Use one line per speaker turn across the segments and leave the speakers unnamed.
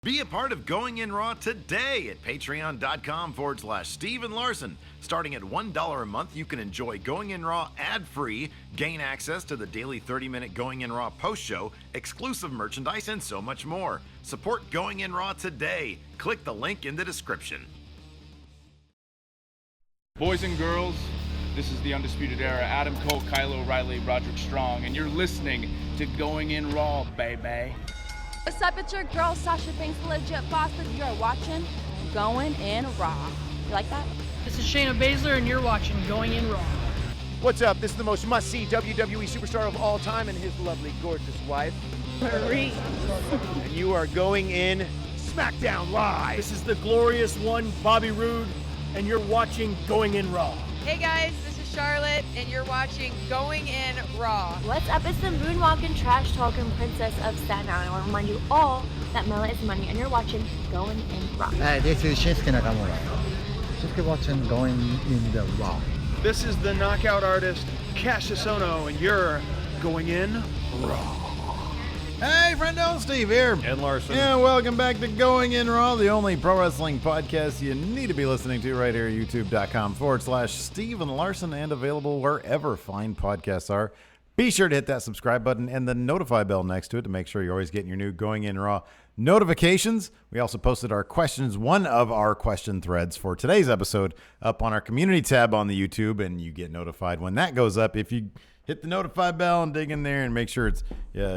Be a part of Going In Raw today at patreon.com/Steve and Larson. Starting at $1 a month, you can enjoy Going In Raw ad-free, gain access to the daily 30-minute Going In Raw post show, exclusive merchandise, and so much more. Support Going In Raw today. Click the link in the description.
Boys and girls, this is the Undisputed Era. Adam Cole, Kyle O'Reilly, Roderick Strong, and you're listening to Going In Raw, baby.
What's up, it's your girl Sasha Banks, the legit boss, and you're watching Going In Raw. You like that?
This is Shayna Baszler, and you're watching Going In Raw.
What's up? This is the most must-see WWE superstar of all time and his lovely, gorgeous wife,
Marie.
and you are going in SmackDown Live.
This is the glorious one, Bobby Roode, and you're watching Going In Raw.
Hey guys, this is Charlotte, and you're watching Going In Raw.
What's up? It's the moonwalking, trash talking princess of Staten Island. I want to remind you all that Mela is money, and you're watching Going In Raw.
Hi, this is Shinsuke Nakamura. Just keep watching Going In the Raw.
This is the knockout artist, Cassius Ohno, and you're Going In Raw.
Hey, Friendo, Steve here.
And Larson.
Yeah, welcome back to Going In Raw, the only pro wrestling podcast you need to be listening to right here at youtube.com/Steve and Larson, and available wherever fine podcasts are. Be sure to hit that subscribe button and the notify bell next to it to make sure you're always getting your new Going In Raw notifications. We also posted our questions, one of our question threads for today's episode, up on our community tab on the YouTube, and you get notified when that goes up if you hit the notify bell and dig in there and make sure it's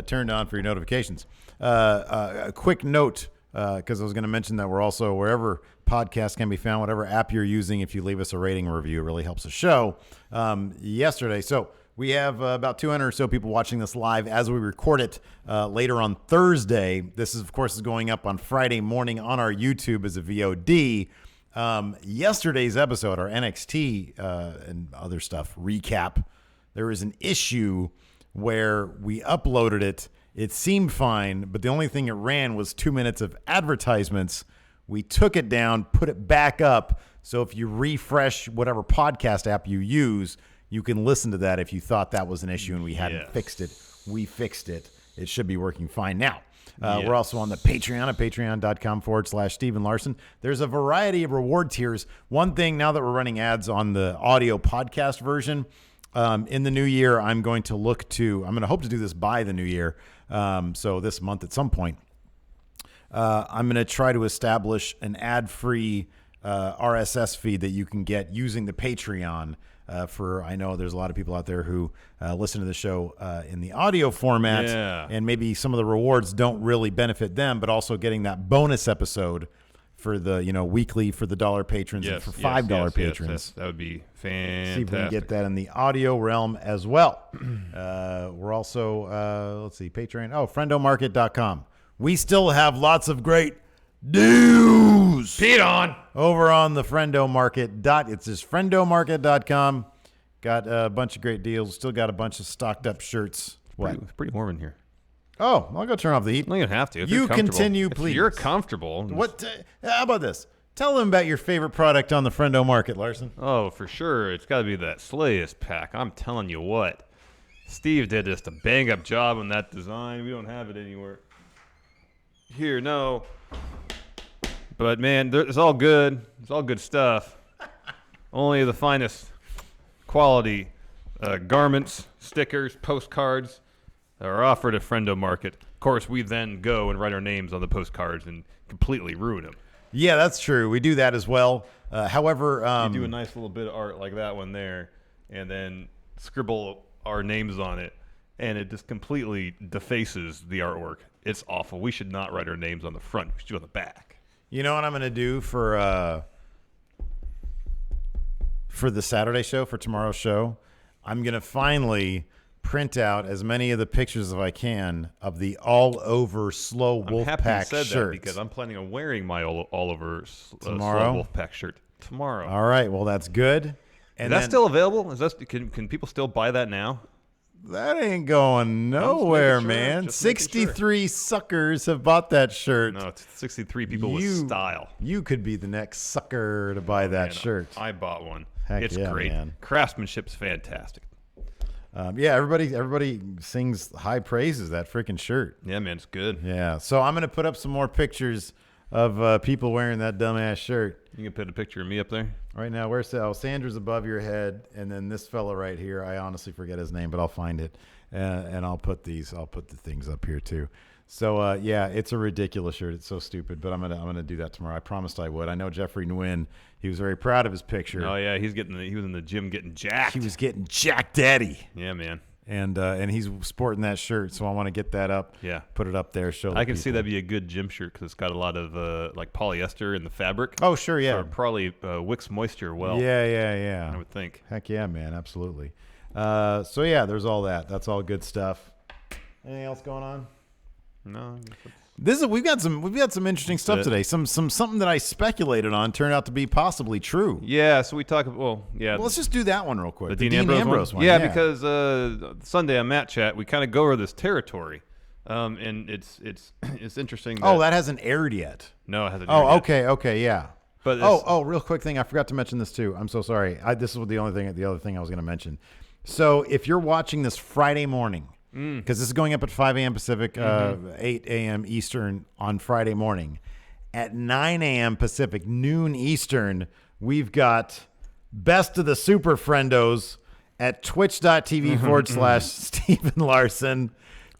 turned on for your notifications. A quick note, because I was going to mention that we're also wherever podcasts can be found, whatever app you're using, if you leave us a rating and review, it really helps the show. Yesterday, so we have about 200 or so people watching this live as we record it later on Thursday. This is, of course, is going up on Friday morning on our YouTube as a VOD. Yesterday's episode, our NXT and other stuff recap, there was an issue where we uploaded it. It seemed fine, but the only thing it ran was 2 minutes of advertisements. We took it down, put it back up. So if you refresh whatever podcast app you use, you can listen to that if you thought that was an issue and we hadn't fixed it. We fixed it. It should be working fine now. We're also on the Patreon at patreon.com/Steve and Larson. There's a variety of reward tiers. One thing, now that we're running ads on the audio podcast version, in the new year, I'm going to hope to do this by the new year. So this month at some point, I'm going to try to establish an ad-free RSS feed that you can get using the Patreon. I know there's a lot of people out there who listen to the show in the audio format, and maybe some of the rewards don't really benefit them, but also getting that bonus episode for the weekly for the $1 patrons and for $5 patrons.
Yes. That would be fantastic.
See if we can get that in the audio realm as well. We're also Patreon. Friendomarket.com. We still have lots of great deals.
Pateon
over on the Friendo Market. It's just friendomarket.com. Got a bunch of great deals. Still got a bunch of stocked up shirts.
It's pretty warm in here.
Oh, I'll go turn off the heat.
No, you don't have to.
You continue, please.
If you're comfortable.
How about this? Tell them about your favorite product on the Friendo Market, Larson.
Oh, for sure. It's got to be that Slayest pack. I'm telling you what. Steve did just a bang-up job on that design. We don't have it anywhere. Here, no. But, man, it's all good. It's all good stuff. Only the finest quality garments, stickers, postcards are offered at Friendo Market. Of course, we then go and write our names on the postcards and completely ruin them.
Yeah, that's true. We do that as well. However,
you do a nice little bit of art like that one there, and then scribble our names on it, and it just completely defaces the artwork. It's awful. We should not write our names on the front. We should do it on the back.
You know what I'm going to do for the Saturday show, for tomorrow's show? I'm going to finally print out as many of the pictures as I can of the all-over slow Wolfpack shirts. That
because I'm planning on wearing my all-over slow Wolfpack shirt tomorrow.
All right, well, that's good.
And is that still available? Can people still buy that now?
That ain't going nowhere, man. 63 suckers have bought that shirt.
No, it's 63 people with style.
You could be the next sucker to buy that shirt.
I bought one.
Heck
it's
yeah,
great.
Man.
Craftsmanship's fantastic.
Yeah, everybody sings high praises of that freaking shirt.
Yeah, man, it's good.
Yeah, so I'm gonna put up some more pictures of people wearing that dumbass shirt.
You can put a picture of me up there
right now. Where's Sandra's above your head, and then this fella right here. I honestly forget his name, but I'll find it, and I'll put the things up here too. So yeah, it's a ridiculous shirt. It's so stupid, but I'm gonna do that tomorrow. I promised I would. I know Jeffrey Nguyen. He was very proud of his picture.
Oh yeah, he was in the gym getting jacked.
He was getting jacked daddy.
Yeah, man.
And he's sporting that shirt, so I want to get that up.
Yeah,
put it up there. Show.
I can see that'd be a good gym shirt because it's got a lot of like polyester in the fabric.
Oh sure, yeah.
So it probably wicks moisture well.
Yeah.
I would think.
Heck yeah, man, absolutely. So yeah, there's all that. That's all good stuff. Anything else going on?
No.
We've got some interesting stuff today. Something that I speculated on turned out to be possibly true.
Yeah, so we talk. Well,
let's just do that one real quick.
The Dean Ambrose one. Yeah, because Sunday on Matt Chat we kind of go over this territory, and it's interesting.
That hasn't aired yet.
No, it hasn't. Aired yet.
Okay, yeah.
But
real quick thing, I forgot to mention this too. I'm so sorry. This is the other thing I was going to mention. So if you're watching this Friday morning. Because this is going up at 5 a.m. Pacific, 8 a.m. Eastern on Friday morning. At 9 a.m. Pacific, noon Eastern, we've got Best of the Super Friendos at twitch.tv / Stephen Larson.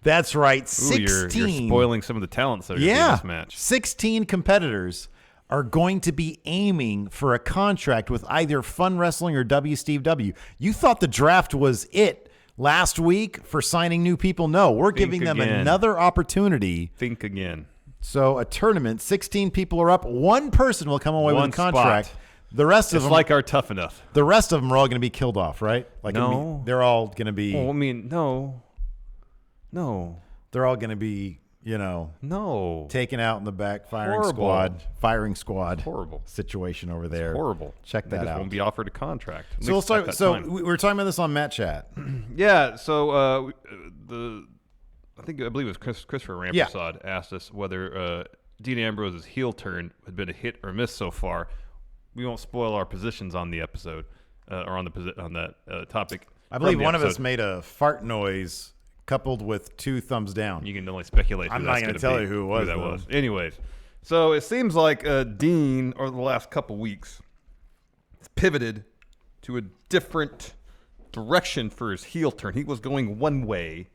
That's right, 16.
You're spoiling some of the talents that are in this match.
16 competitors are going to be aiming for a contract with either Fun Wrestling or Steve W. You thought the draft was it last week for signing new people. No, we're giving them another opportunity.
Think again.
So a tournament, 16 people are up. One person will come away with a contract.
Spot.
The rest of them,
like our Tough Enough.
The rest of them are all going to be killed off, right? Like
no,
they're all going to be.
Well, I mean, no.
They're all going to be, taken out in the back, firing squad.
Horrible
situation over there.
It's horrible.
Check that out.
Won't be offered a contract.
So we'll start. So we were talking about this on Matt Chat.
Yeah. So I believe it was Christopher Rampersad asked us whether Dean Ambrose's heel turn had been a hit or miss so far. We won't spoil our positions on the episode or on that topic.
I believe one of us made a fart noise coupled with 2 thumbs down.
You can only speculate.
I'm not going to tell you who that was.
Anyways, so it seems like Dean, over the last couple weeks, has pivoted to a different direction for his heel turn. He was going one way,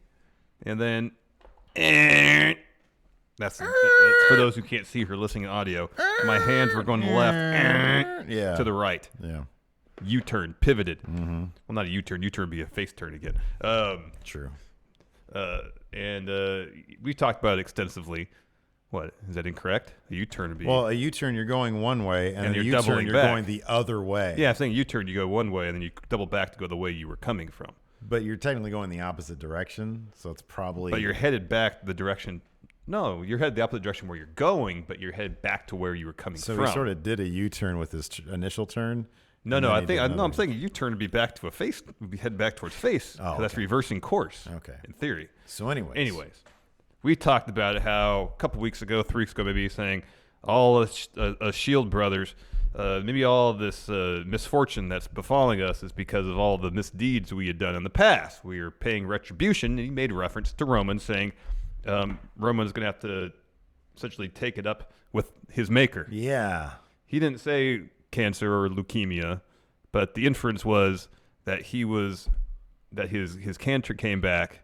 and then that's for those who can't see or listening to audio. My hands were going left, to the right.
Yeah.
U-turn, pivoted. Mm-hmm. Well, not a U-turn. U-turn would be a face turn again.
True.
And we talked about it extensively. What, is that incorrect? A U-turn would be...
Well, a U-turn, you're going one way, and a
you're
U-turn, you're going the other way.
Yeah, I'm saying U-turn, you go one way, and then you double back to go the way you were coming from.
But you're technically going the opposite direction, so it's probably...
But you're headed back the direction... No, you're headed the opposite direction where you're going, but you're headed back to where you were coming from.
So he sort of did a U-turn with his initial turn?
No, I'm saying a U-turn would be back to a face, would be headed back towards face. Oh, okay. That's reversing course.
Okay.
In theory.
So anyways,
we talked about how a couple weeks ago, 3 weeks ago, maybe saying all Shield brothers, maybe all of this misfortune that's befalling us is because of all the misdeeds we had done in the past. We are paying retribution, and he made reference to Roman, saying Roman's going to have to essentially take it up with his maker.
Yeah.
He didn't say cancer or leukemia, but the inference was that his cancer came back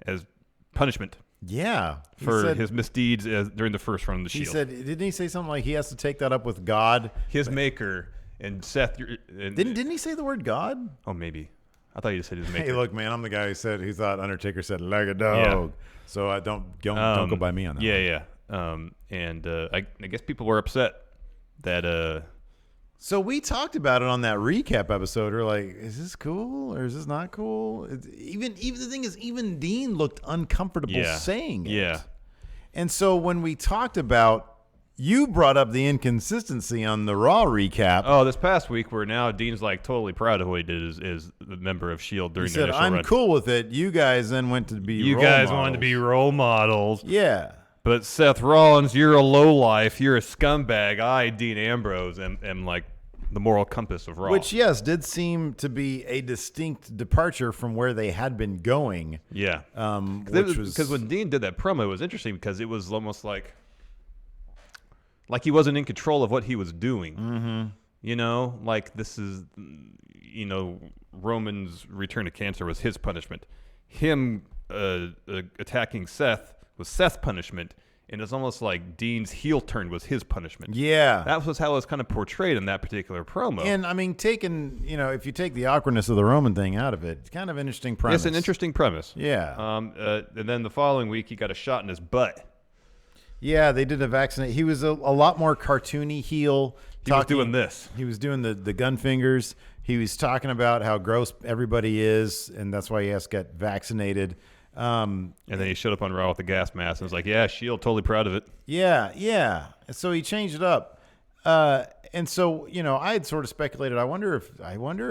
as punishment.
Yeah,
for his misdeeds during the first run of the Shield.
He said, didn't he say something like he has to take that up with God,
his maker, and Seth?
Didn't he say the word God?
Oh, maybe. I thought you just said his maker.
Hey, look, man, I'm the guy who thought Undertaker said like a dog. Yeah. So I don't go by me on that.
Yeah. I guess people were upset that.
So we talked about it on that recap episode. We're like, is this cool or is this not cool? Even the thing is, even Dean looked uncomfortable saying it.
Yeah.
And so when we talked about, you brought up the inconsistency on the Raw recap.
Oh, this past week where now Dean's like totally proud of what he did as the member of S.H.I.E.L.D. during the initial run.
I'm cool with it. You guys then went to be
You guys wanted to be role models.
Yeah.
But Seth Rollins, you're a lowlife. You're a scumbag. I, Dean Ambrose, am like the moral compass of Raw.
Which, yes, did seem to be a distinct departure from where they had been going.
Yeah.
Because
when Dean did that promo, it was interesting because it was almost like he wasn't in control of what he was doing.
Mm-hmm.
You know, like this is, you know, Roman's return to cancer was his punishment. Him attacking Seth was Seth's punishment. And it's almost like Dean's heel turn was his punishment.
Yeah.
That was how it was kind of portrayed in that particular promo.
And, I mean, if you take the awkwardness of the Roman thing out of it, it's kind of an interesting premise.
It's an interesting premise.
Yeah.
And then the following week, he got a shot in his butt.
Yeah, they did a vaccinate. He was a lot more cartoony heel.
He was doing this.
He was doing the gun fingers. He was talking about how gross everybody is, and that's why he has to get vaccinated.
And then he showed up on Raw with the gas mask and was like, yeah, Shield, totally proud of it.
Yeah. So he changed it up. And so, I had sort of speculated, I wonder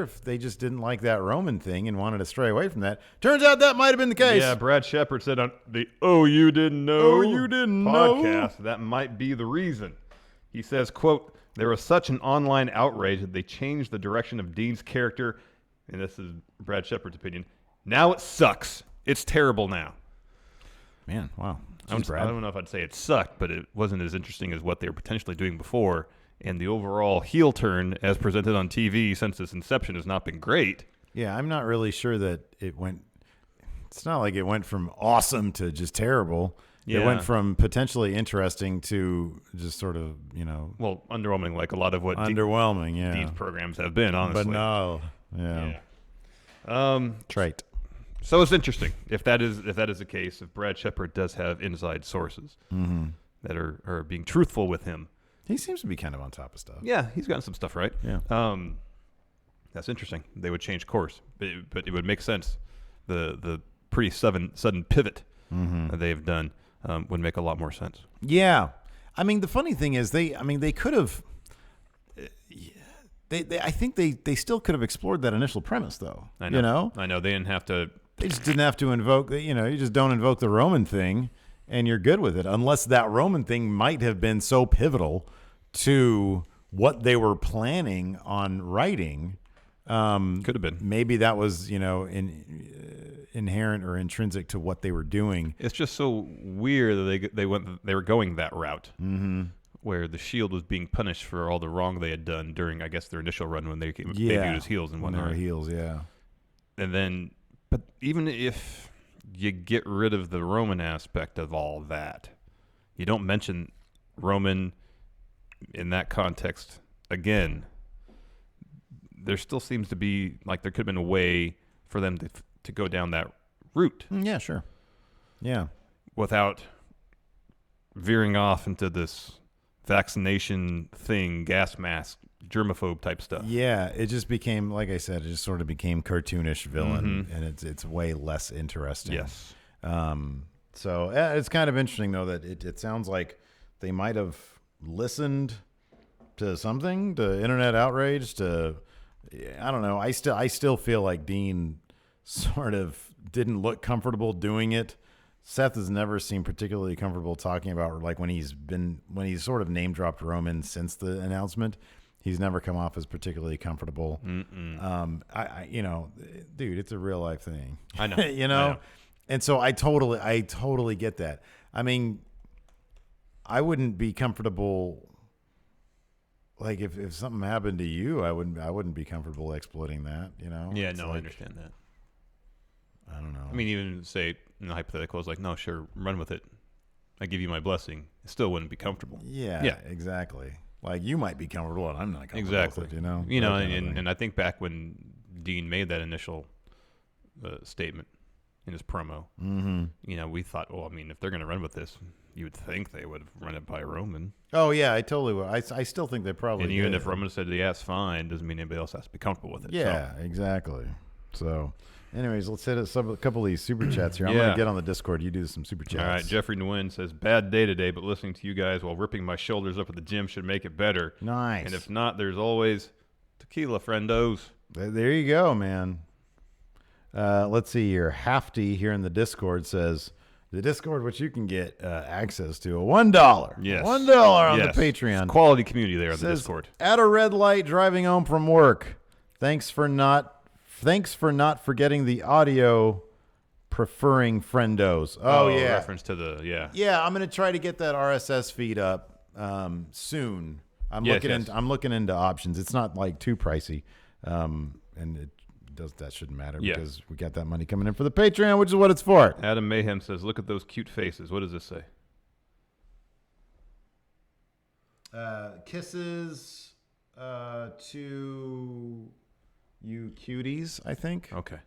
if they just didn't like that Roman thing and wanted to stray away from that. Turns out that might have been the case.
Yeah, Brad Shepard said on the Oh You Didn't Know podcast, that might be the reason. He says, quote, there was such an online outrage that they changed the direction of Dean's character, and this is Brad Shepard's opinion, now it sucks. It's terrible now.
Man, wow.
I don't know if I'd say it sucked, but it wasn't as interesting as what they were potentially doing before. And the overall heel turn, as presented on TV since its inception, has not been great.
Yeah, I'm not really sure that it went. It's not like it went from awesome to just terrible.
Yeah.
It went from potentially interesting to just sort of,
well, underwhelming, like a lot of what
underwhelming. Yeah,
Dean's programs have been, honestly.
But no, yeah. Trite.
So it's interesting if that is the case. If Brad Shepard does have inside sources that are being truthful with him,
he seems to be kind of on top of stuff.
Yeah, he's gotten some stuff right.
Yeah,
that's interesting. They would change course, but it would make sense. The pretty sudden pivot that they have done would make a lot more sense.
Yeah, I mean the funny thing is they could have. I think they still could have explored that initial premise though.
I know. They didn't have to.
They just didn't have to invoke, you just don't invoke the Roman thing and you're good with it. Unless that Roman thing might have been so pivotal to what they were planning on writing.
Could have been.
Maybe that was, inherent or intrinsic to what they were doing.
It's just so weird that they were going that route.
Mm-hmm.
Where the Shield was being punished for all the wrong they had done during, I guess, their initial run when they debuted as heels and whatnot.
When they were heels, yeah.
And then, but even if you get rid of the Roman aspect of all that, you don't mention Roman in that context again, there still seems to be, like, there could have been a way for them to go down that route.
Yeah, sure. Yeah.
Without veering off into this vaccination thing, gas mask, germaphobe type stuff.
Yeah, it just became, like I said, it just sort of became cartoonish villain, and it's way less interesting.
Yes.
So it's kind of interesting though that it sounds like they might have listened to something, to internet outrage, to I don't know. I still feel like Dean sort of didn't look comfortable doing it. Seth has never seemed particularly comfortable talking about, like, when he's sort of name dropped Roman since the announcement. He's never come off as particularly comfortable. Dude, it's a real life thing.
I know.
I know. And so I totally get that. I mean, I wouldn't be comfortable. Like if something happened to you, I wouldn't be comfortable exploiting that.
Yeah,
It's
no,
like,
I understand that.
I don't know.
I mean, even say in the hypothetical, it's like, no, sure, run with it. I give you my blessing. It still wouldn't be comfortable.
Yeah, exactly. Like you might be comfortable, and I'm not comfortable.
Exactly.
With it,
and I think back when Dean made that initial statement in his promo, we thought, well, I mean, if they're going to run with this, you would think they would have run it by Roman.
Oh yeah, I totally would. I still think they probably.
And even
did.
if Roman said, yeah, it's fine, doesn't mean anybody else has to be comfortable with it.
Yeah, exactly. So, anyways, let's hit a couple of these super chats here. I'm
Yeah.
going to get on the Discord. You do some super chats.
All right, Jeffrey Nguyen says, bad day today, but listening to you guys while ripping my shoulders up at the gym should make it better.
Nice.
And if not, there's always tequila, friendos.
There you go, man. Let's see here. Hafty here in the Discord says, the Discord, which you can get access to. $1.
Yes.
$1 on the Patreon.
It's quality community there on the
Says,
Discord.
At a red light driving home from work. Thanks for not forgetting the audio. Preferring friendos. Oh yeah.
Reference to the
Yeah, I'm gonna try to get that RSS feed up soon. I'm looking into options. It's not like too pricey, and that shouldn't matter because we got that money coming in for the Patreon, which is what it's for.
Adam Mayhem says, "Look at those cute faces." What does this say?
Kisses to you cuties, I think.
Okay.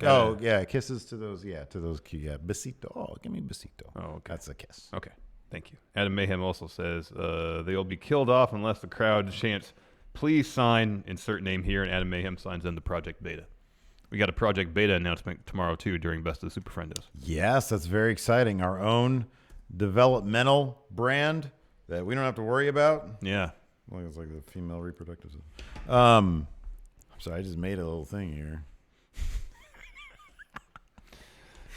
Oh yeah, kisses to those cute. Yeah, besito. Oh, give me besito.
Oh, okay.
That's a kiss.
Okay, thank you. Adam Mayhem also says they'll be killed off unless the crowd chants, "Please sign insert name here," and Adam Mayhem signs in the Project Beta. We got a Project Beta announcement tomorrow too during Best of the Super Friendos. Yes,
that's very exciting. Our own developmental brand that we don't have to worry about.
Yeah,
well, it's like the female reproductive system. I'm sorry, I just made a little thing here.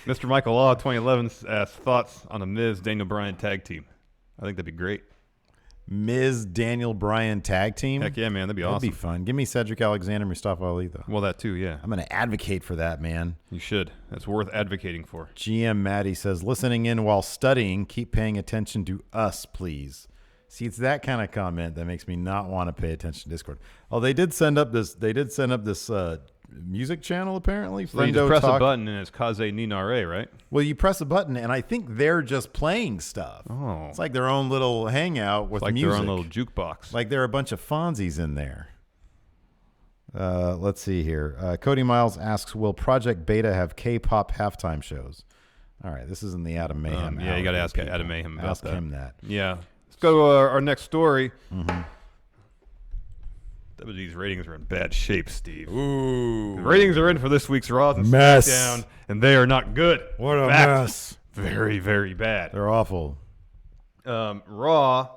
Mr. Michael Law, 2011, asks thoughts on a Miz Daniel Bryan tag team. I think that'd be great.
Miz Daniel Bryan tag team?
Heck yeah, man. That'd be awesome.
That'd be fun. Give me Cedric Alexander, Mustafa Ali, though.
Well, that too, yeah.
I'm going to advocate for that, man.
You should. That's worth advocating for.
GM Maddie says, listening in while studying, keep paying attention to us, please. See, it's that kind of comment that makes me not want to pay attention to Discord. Oh, they did send up this music channel, apparently.
So you just press a button and it's Kaze Ninare, right?
Well, you press a button and I think they're just playing stuff.
Oh.
It's like their own little hangout with music.
Like their own little jukebox.
Like there are a bunch of Fonzies in there. Let's see here. Cody Miles asks, will Project Beta have K-pop halftime shows? All right, this is in the Adam Mayhem.
Yeah, you got to ask Adam Mayhem about that.
Ask him that.
Yeah. Let's go to our next story. Mm-hmm. WWE's ratings are in bad shape, Steve.
Ooh.
The ratings are in for this week's Raw and
mess.
SmackDown, and they are not good.
What a mess.
Very, very bad.
They're awful.
Raw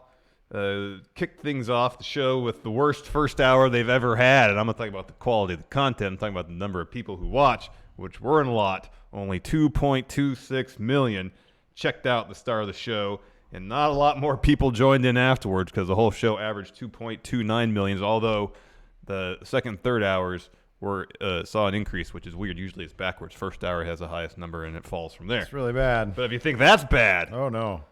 kicked things off the show with the worst first hour they've ever had, and I'm not talking about the quality of the content. I'm talking about the number of people who watch, which weren't a lot. Only 2.26 million checked out the start of the show. And not a lot more people joined in afterwards because the whole show averaged 2.29 million, although the second and third hours saw an increase, which is weird. Usually it's backwards. First hour has the highest number, and it falls from there.
It's really bad.
But if you think that's bad,
oh no,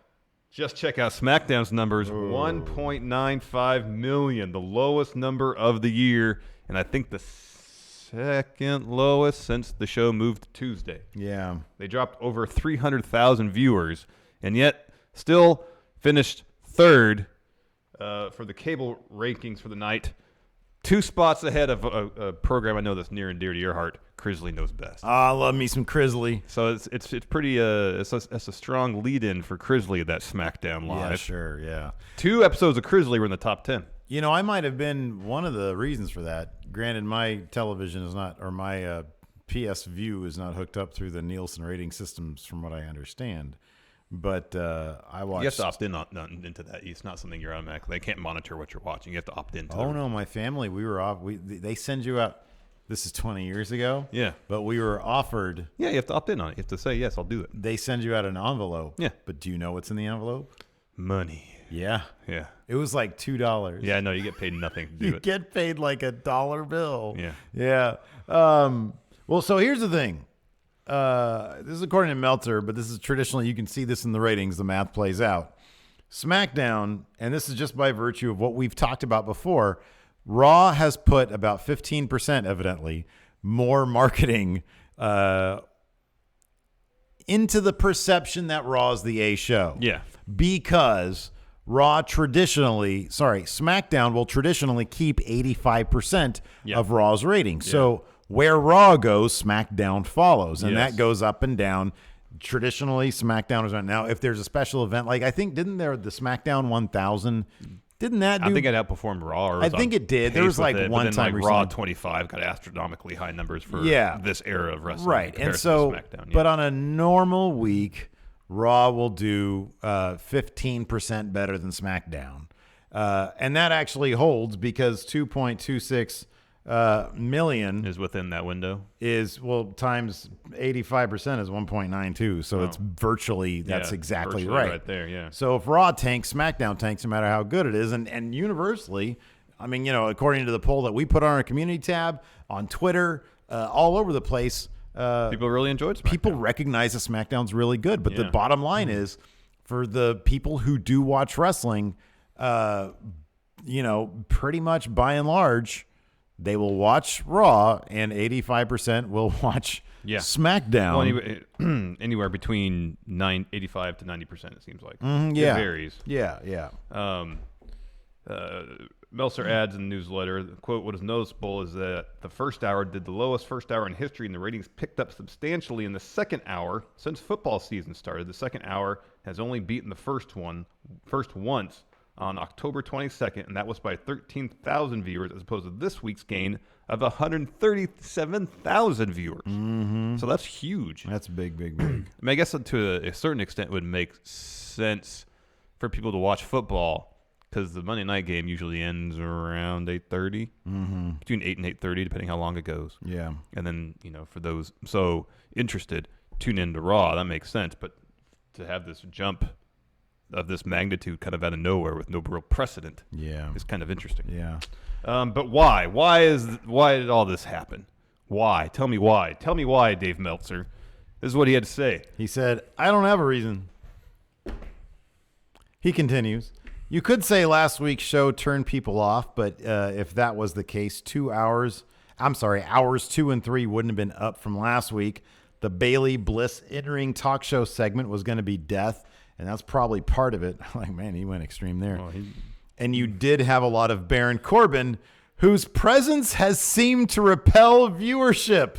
just check out SmackDown's numbers. 1.95 million, the lowest number of the year, and I think the second lowest since the show moved to Tuesday.
Yeah.
They dropped over 300,000 viewers, and yet still finished third for the cable rankings for the night. 2 spots ahead of a program I know that's near and dear to your heart. Crisley Knows Best.
I love me some Crisley.
So it's pretty it's a strong lead-in for Crisley, that SmackDown Live.
Yeah, sure, yeah.
2 episodes of Crisley were in the top 10.
You know, I might have been one of the reasons for that. Granted, my television is not, or my PS View is not hooked up through the Nielsen rating systems, from what I understand. But I watched.
You have to opt in into that. It's not something you're automatically. They can't monitor what you're watching. You have to opt into.
Oh no, my family. We were off. They send you out. This is 20 years ago.
Yeah.
But we were offered.
Yeah, you have to opt in on it. You have to say yes, I'll do it.
They send you out an envelope.
Yeah.
But do you know what's in the envelope?
Money.
Yeah.
Yeah.
It was like $2.
Yeah, no, you get paid nothing to do
you
it.
get paid like $1 bill.
Yeah.
Yeah. Well, so here's the thing. This is according to Meltzer, but this is traditionally, you can see this in the ratings, the math plays out. SmackDown, and this is just by virtue of what we've talked about before, Raw has put about 15%, evidently, more marketing into the perception that Raw is the A show.
Yeah.
Because SmackDown will traditionally keep 85% of Raw's ratings. Yeah. So where Raw goes, SmackDown follows, and that goes up and down. Traditionally, SmackDown is on. Now, if there's a special event, like I think, didn't there the SmackDown 1000? Didn't that?
I think it outperformed Raw. Or
I think it did. There was like one time
Raw 25 got astronomically high numbers for this era of wrestling,
right? And so, but on a normal week, Raw will do 15% better than SmackDown, and that actually holds because 2.26 million
is within that window.
Times 85% is 1.92. So it's virtually, that's exactly right
there. Yeah.
So if Raw tanks, SmackDown tanks, no matter how good it is, and universally, I mean, according to the poll that we put on our community tab on Twitter, all over the place,
people really enjoyed SmackDown.
People recognize that SmackDown's really good, but the bottom line is, for the people who do watch wrestling, pretty much by and large, they will watch Raw, and 85% will watch SmackDown.
Well, anywhere between 85 to 90%, it seems like.
It
varies.
Yeah.
Meltzer adds in the newsletter, quote, what is noticeable is that the first hour did the lowest first hour in history, and the ratings picked up substantially in the second hour since football season started. The second hour has only beaten the first once on October 22nd, and that was by 13,000 viewers as opposed to this week's gain of 137,000 viewers.
Mm-hmm.
So that's huge.
That's big. I
mean, I guess to a certain extent it would make sense for people to watch football, because the Monday night game usually ends around 8:30, between 8 and 8:30, depending how long it goes.
Yeah.
And then, for those so interested, tune into Raw. That makes sense. But to have this jump of this magnitude kind of out of nowhere with no real precedent is kind of interesting.
Yeah.
But why? Why did all this happen? Why? Tell me why. Tell me why, Dave Meltzer. This is what he had to say.
He said, I don't have a reason. He continues. You could say last week's show turned people off, but if that was the case, hours 2 and 3 wouldn't have been up from last week. The Bailey Bliss in-ring talk show segment was going to be death, and that's probably part of it. Like, man, he went extreme there. And you did have a lot of Baron Corbin, whose presence has seemed to repel viewership.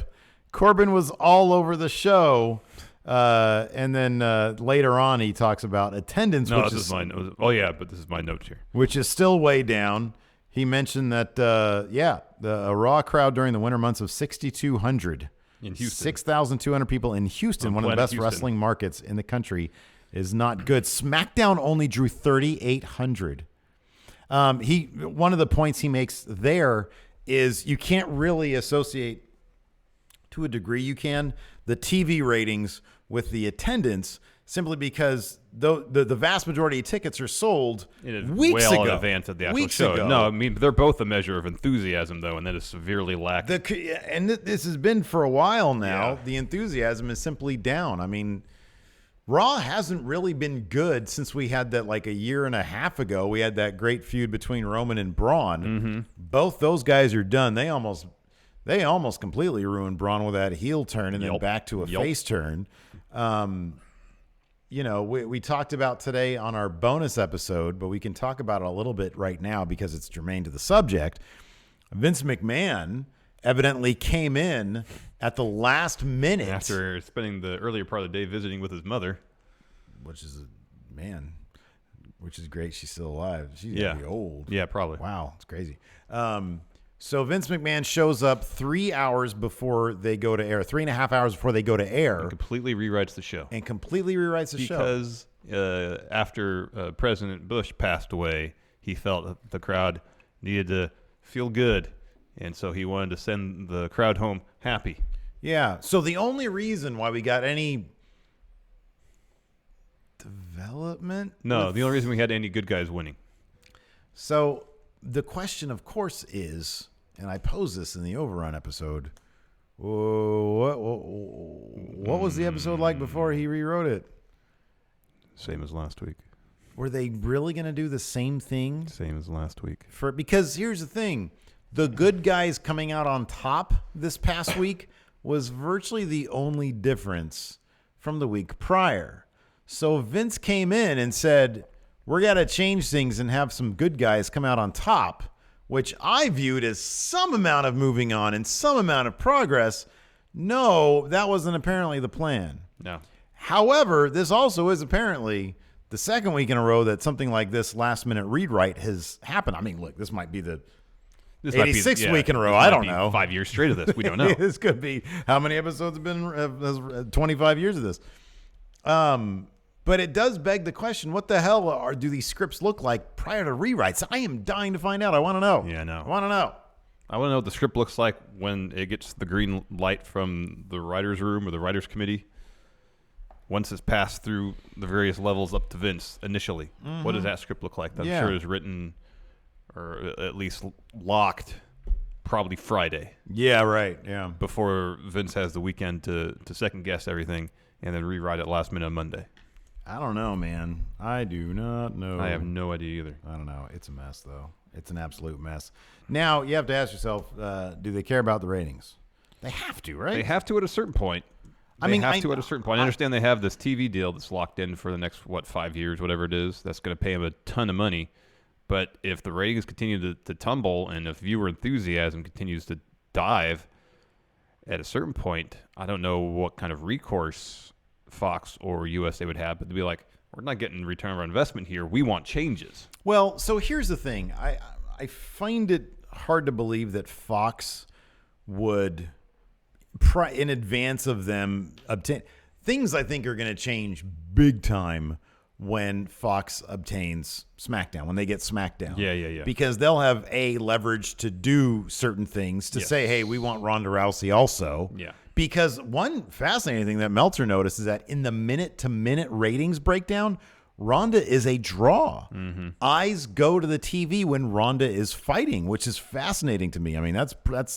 Corbin was all over the show. And then later on, he talks about attendance.
No, this is my note. Oh, yeah, but this is my notes here.
Which is still way down. He mentioned that, a Raw crowd during the winter months of 6,200.
In Houston.
6,200 people in Houston, one of the best wrestling markets in the country, is not good. SmackDown only drew 3,800. One of the points he makes there is you can't really associate, to a degree you can, the TV ratings with the attendance, simply because the vast majority of tickets are sold weeks ago.
In advance of the actual show. No, I mean, they're both a measure of enthusiasm, though, and that is severely lacking.
This has been for a while now. Yeah. The enthusiasm is simply down. I mean, Raw hasn't really been good since we had that like a year and a half ago. We had that great feud between Roman and Braun. Mm-hmm. Both those guys are done. They almost completely ruined Braun with that heel turn and then back to a face turn. We talked about today on our bonus episode, but we can talk about it a little bit right now because it's germane to the subject. Vince McMahon evidently came in at the last minute.
After spending the earlier part of the day visiting with his mother.
Which is great. She's still alive. She's going to be old.
Yeah, probably.
Wow, it's crazy. So Vince McMahon shows up 3 hours before they go to air, 3.5 hours before they go to air.
And completely rewrites the show.
Because
after President Bush passed away, he felt that the crowd needed to feel good. And so he wanted to send the crowd home happy.
Yeah. So the only reason why we got any development?
No, the only reason we had any good guys winning.
So the question, of course, is, and I posed this in the Overrun episode, what was the episode like before he rewrote it?
Same as last week.
Were they really going to do the same thing?
Same as last week.
Because here's the thing. The good guys coming out on top this past week was virtually the only difference from the week prior. So Vince came in and said, we're going to change things and have some good guys come out on top, which I viewed as some amount of moving on and some amount of progress. No, that wasn't apparently the plan.
No.
However, this also is apparently the second week in a row that something like this last-minute rewrite has happened. I mean, look, this might be the 86th week in a row. I don't know.
5 years straight of this. We don't know.
This could be how many episodes have been 25 years of this. But it does beg the question, what the hell do these scripts look like prior to rewrites? I am dying to find out. I want to know.
Yeah, I know.
I want to know.
I want to know what the script looks like when it gets the green light from the writers' room or the writers' committee. Once it's passed through the various levels up to Vince initially, what does that script look like? I'm sure it's written or at least locked probably Friday.
Yeah, right. Yeah.
Before Vince has the weekend to second guess everything and then rewrite it last minute on Monday.
I don't know, man. I do not know.
I have no idea either.
I don't know. It's a mess, though. It's an absolute mess. Now, you have to ask yourself, do they care about the ratings? They have to, right?
They have to at a certain point. At a certain point. I understand they have this TV deal that's locked in for the next, 5 years, whatever it is. That's going to pay them a ton of money. But if the ratings continue to tumble and if viewer enthusiasm continues to dive, at a certain point, I don't know what kind of recourse Fox or USA would have, but they'd be like, we're not getting return on investment here. We want changes.
Well, so here's the thing. I find it hard to believe that Fox would, in advance of them obtain things, I think are going to change big time when Fox obtains SmackDown, when they get SmackDown.
Yeah.
Because they'll have leverage to do certain things, to say, hey, we want Ronda Rousey also.
Yeah.
Because one fascinating thing that Meltzer noticed is that in the minute-to-minute ratings breakdown, Ronda is a draw.
Mm-hmm.
Eyes go to the TV when Ronda is fighting, which is fascinating to me. I mean,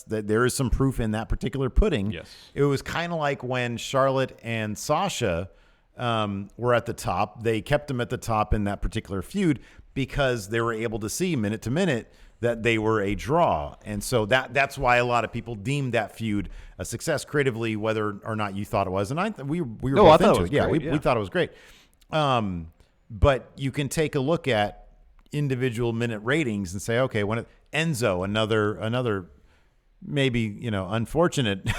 there is some proof in that particular pudding.
Yes.
It was kind of like when Charlotte and Sasha were at the top. They kept them at the top in that particular feud because they were able to see minute to minute that they were a draw. And so that's why a lot of people deemed that feud a success creatively, whether or not you thought it was. And we were both into it. Yeah, we thought it was great. But you can take a look at individual minute ratings and say, okay, when Enzo, another maybe, unfortunate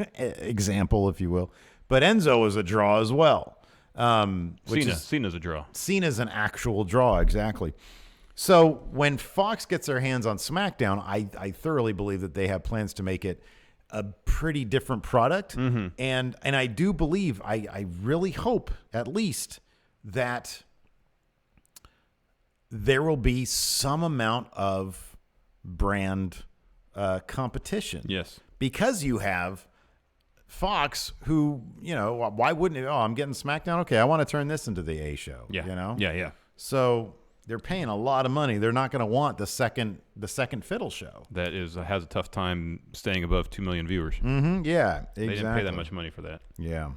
example, if you will, but Enzo was a draw as well.
Cena's a draw.
Cena's an actual draw, exactly. So when Fox gets their hands on SmackDown, I thoroughly believe that they have plans to make it a pretty different product.
Mm-hmm.
And I do believe, I really hope at least that there will be some amount of brand competition.
Yes.
Because you have Fox, who, why wouldn't it? Oh, I'm getting SmackDown. Okay, I want to turn this into the A show.
Yeah. Yeah.
So they're paying a lot of money. They're not going to want the second fiddle show.
That has a tough time staying above 2 million viewers.
Mm-hmm. Yeah, exactly.
They didn't pay that much money for that.
Yeah.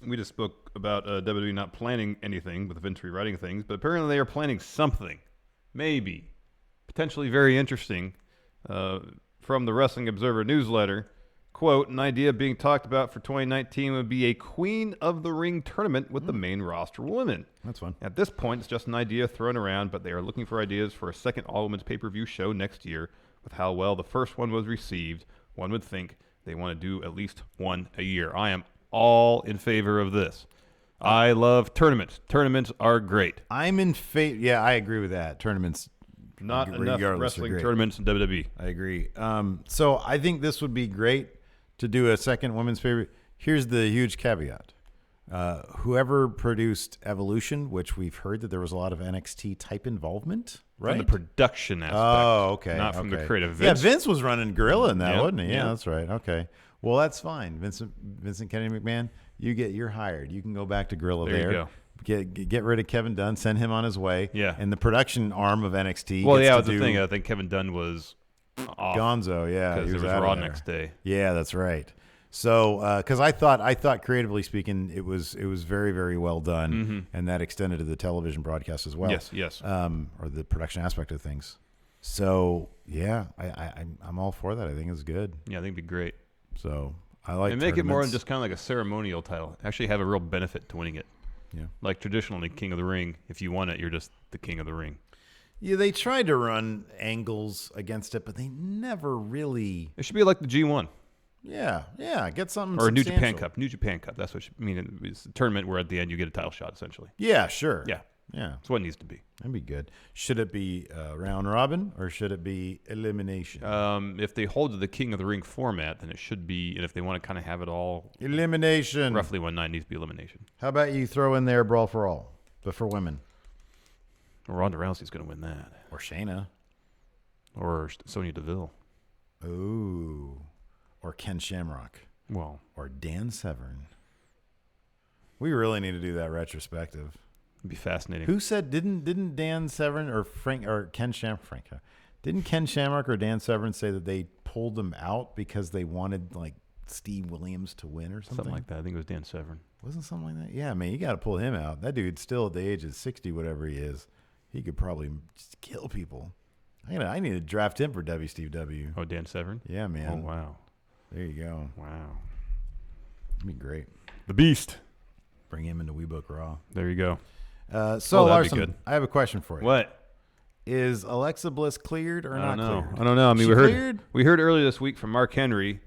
We just spoke about WWE not planning anything with Vince rewriting things, but apparently they are planning something, maybe, potentially very interesting. From the Wrestling Observer newsletter, quote, an idea being talked about for 2019 would be a Queen of the Ring tournament with the main roster women.
That's fun.
At this point, it's just an idea thrown around, but they are looking for ideas for a second all-women's pay-per-view show next year. With how well the first one was received, one would think they want to do at least one a year. I am all in favor of this. I love tournaments. Tournaments are great.
I'm in favor. Yeah, I agree with that. Tournaments.
Not enough wrestling tournaments in WWE.
I agree. So I think this would be great to do a second women's favorite. Here's the huge caveat. Whoever produced Evolution, which we've heard that there was a lot of NXT type involvement, right?
From the production aspect.
Oh, okay.
Not from the creative.
Yeah, Vince was running Gorilla in that, wasn't he?
Yeah,
that's right. Okay. Well, that's fine. Vincent Kennedy McMahon, you're hired. You can go back to Gorilla there.
You go.
Get rid of Kevin Dunn, send him on his way.
Yeah.
And the production arm of NXT.
Well, yeah, that's the thing. I think Kevin Dunn was off.
Gonzo, yeah.
Because it was Raw next day.
Yeah, that's right. So, because I thought creatively speaking, it was very, very well done, and that extended to the television broadcast as well.
Yes.
Or the production aspect of things. So, yeah, I'm all for that. I think it's good.
Yeah, I think it'd be great.
So I like.
And make it more than just kind of like a ceremonial title. Actually, have a real benefit to winning it.
Yeah.
Like traditionally, King of the Ring. If you won it, you're just the King of the Ring.
Yeah, they tried to run angles against it, but they never really.
It should be like the G1.
Yeah, get something.
Or a New Japan Cup. New Japan Cup. That's what I mean. It's a tournament where at the end you get a title shot, essentially.
Yeah, sure.
Yeah. That's what it needs to be.
That'd be good. Should it be round robin or should it be elimination?
If they hold to the King of the Ring format, then it should be. And if they want to kind of have it all
elimination,
roughly one night needs to be elimination.
How about you throw in there Brawl for All, but for women?
Ronda Rousey's going to win that,
or Shayna.
Or Sonya Deville.
Ooh. Or Ken Shamrock.
Well.
Or Dan Severn. We really need to do that retrospective.
It'd be fascinating.
Who said didn't Dan Severn or Ken Shamrock? Didn't Ken Shamrock or Dan Severn say that they pulled them out because they wanted like Steve Williams to win or something?
Something like that. I think it was Dan Severn.
Wasn't something like that? Yeah, man, you got to pull him out. That dude's still at the age of 60, whatever he is. He could probably just kill people. I need to draft him for WCW.
Oh, Dan Severn?
Yeah, man.
Oh, wow.
There you go.
Wow.
That'd be great.
The Beast.
Bring him into We Book Raw.
There you go.
So,
that'd be
Larson,
good.
I have a question for you.
What?
Is Alexa Bliss cleared or not cleared?
I don't know. I mean,
Cleared?
we heard earlier this week from Mark Henry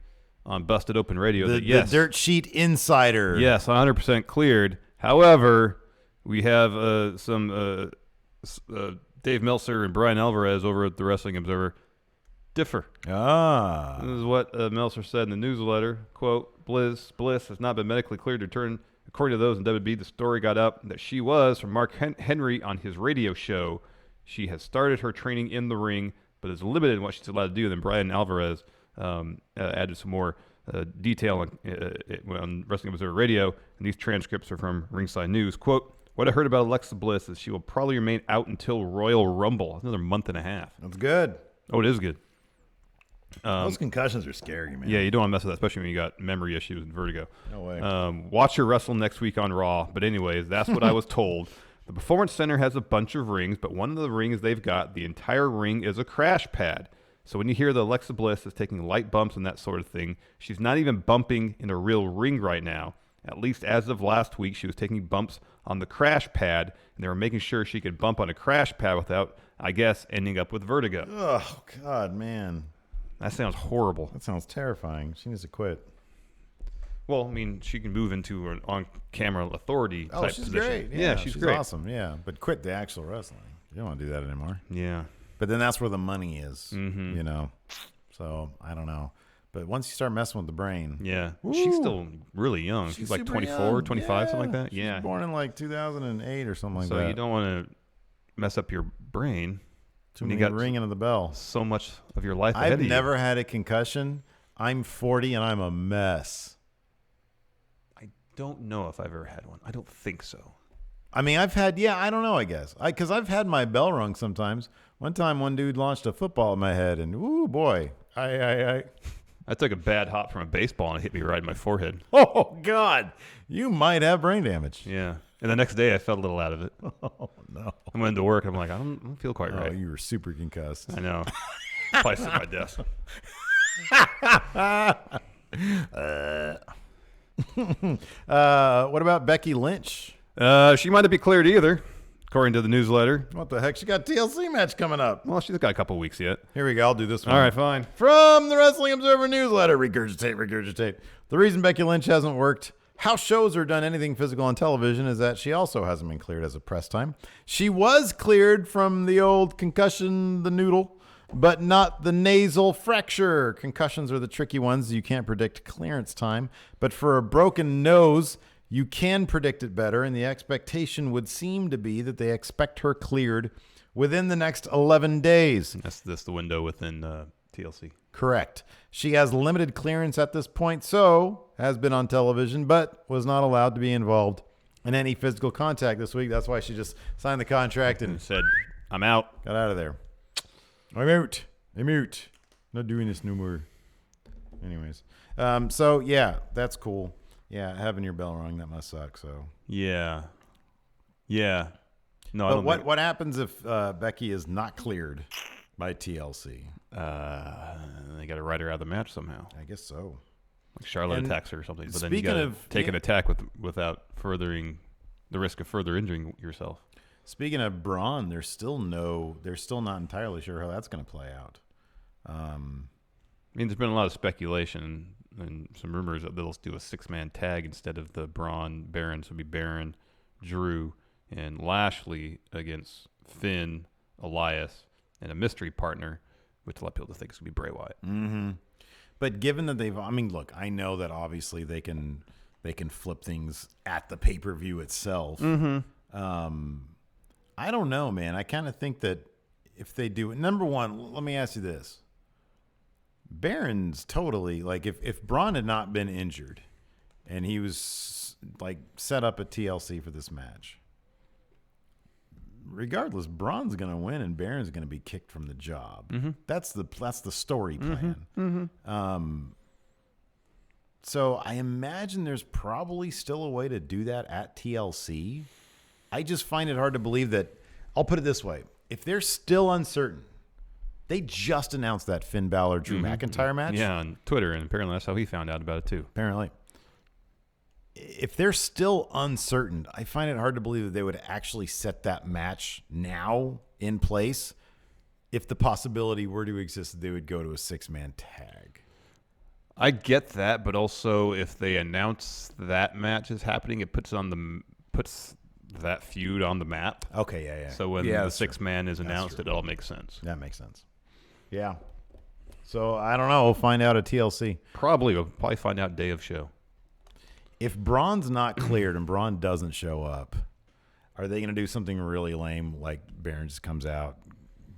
on Busted Open Radio that yes,
the Dirt Sheet Insider.
yes, 100% cleared. However, we have some Dave Meltzer and Brian Alvarez over at the Wrestling Observer differ.
Ah.
This is what Meltzer said in the newsletter. Quote, Bliss has not been medically cleared to return. According to those in WB, the story got up that she was from Mark Henry on his radio show. She has started her training in the ring, but is limited in what she's allowed to do. Then Brian Alvarez added some more detail on Wrestling Observer Radio, and these transcripts are from Ringside News. Quote, what I heard about Alexa Bliss is she will probably remain out until Royal Rumble, another month and a half.
That's good.
Oh, it is good.
Those concussions are scary, man.
Yeah, you don't want to mess with that, especially when you got memory issues and vertigo.
No way.
Watch her wrestle next week on Raw. But anyways, that's what I was told. The Performance Center has a bunch of rings, but one of the rings they've got, the entire ring is a crash pad. So when you hear that Alexa Bliss is taking light bumps and that sort of thing, she's not even bumping in a real ring right now. At least as of last week, she was taking bumps on the crash pad, and they were making sure she could bump on a crash pad without, I guess, ending up with vertigo.
Oh, God, man.
That sounds horrible.
That sounds terrifying. She needs to quit.
Well, I mean, she can move into an on-camera authority type
she's
position.
Great.
Yeah, she's great.
Awesome, yeah. But quit the actual wrestling. You don't want to do that anymore.
Yeah.
But then that's where the money is, you know. So, I don't know. But once you start messing with the brain.
Yeah.
Woo,
she's still really young. She's like 24,
young.
25, something like that.
She's
yeah.
born in like 2008 or something like that.
So you don't want to mess up your brain.
Too many ringing of the bell.
So much of your life ahead
I've
of you.
never had a concussion. I'm 40 and I'm a mess.
I don't know if I've ever had one. I don't think so.
I mean, I've had, I don't know, I guess. Because I've had my bell rung sometimes. One time, one dude launched a football at my head, and ooh, boy. I
took a bad hop from a baseball and it hit me right in my forehead.
Oh, God. You might have brain damage.
Yeah. And the next day, I felt a little out of it.
Oh, no.
I went into work. I'm like, I don't feel quite right.
You were super concussed.
I know. Probably sit at my desk.
What about Becky Lynch?
She might not be cleared either, according to the newsletter.
What the heck? She got a TLC match coming up.
Well, she's got a couple weeks yet.
Here we go. I'll do this one.
All right, fine.
From the Wrestling Observer newsletter. Regurgitate. The reason Becky Lynch hasn't worked house shows or done anything physical on television is that she also hasn't been cleared as a press time. She was cleared from the old concussion, the noodle, but not the nasal fracture. Concussions are the tricky ones. You can't predict clearance time. But for a broken nose, you can predict it better, and the expectation would seem to be that they expect her cleared within the next 11 days.
That's the window within TLC.
Correct. She has limited clearance at this point, so has been on television, but was not allowed to be involved in any physical contact this week. That's why she just signed the contract and
said, I'm out.
Got out of there. I'm out. Not doing this no more. Anyways. So, yeah, that's cool. Yeah, having your bell rung, that must suck, so.
Yeah. No,
but
I don't
what happens if Becky is not cleared by TLC?
They got to write her out of the match somehow.
I guess so.
Like Charlotte
And
attacks her or something. But then
speaking
you got to
of-
take an
yeah.
attack without furthering the risk of further injuring yourself.
Speaking of Braun, they're still not entirely sure how that's going to play out.
I mean, there's been a lot of speculation and some rumors that they'll do a 6-man tag instead of the Braun Baron. So it'll be Baron, Drew, and Lashley against Finn, Elias, and a mystery partner, which a lot of people think is going to be Bray Wyatt.
Mm-hmm. But given that look, I know that obviously they can flip things at the pay-per-view itself.
Mm-hmm.
I don't know, man. I kind of think that if they do it. Number one, let me ask you this. Baron's totally, like, if Braun had not been injured and he was, like, set up at TLC for this match, regardless, Braun's going to win and Baron's going to be kicked from the job.
Mm-hmm.
That's the story plan.
Mm-hmm.
So I imagine there's probably still a way to do that at TLC. I just find it hard to believe that. I'll put it this way. If they're still uncertain, they just announced that Finn Balor-Drew McIntyre match.
Yeah, on Twitter, and apparently that's how he found out about it too.
Apparently. If they're still uncertain, I find it hard to believe that they would actually set that match now in place. If the possibility were to exist that they would go to a 6-man tag.
I get that, but also if they announce that match is happening, it puts that feud on the map.
Okay, yeah.
So when the 6-man is announced, it all makes sense.
That makes sense. Yeah. So I don't know. We'll find out at TLC.
We'll probably find out day of show.
If Braun's not cleared and Braun doesn't show up, are they going to do something really lame like Baron just comes out,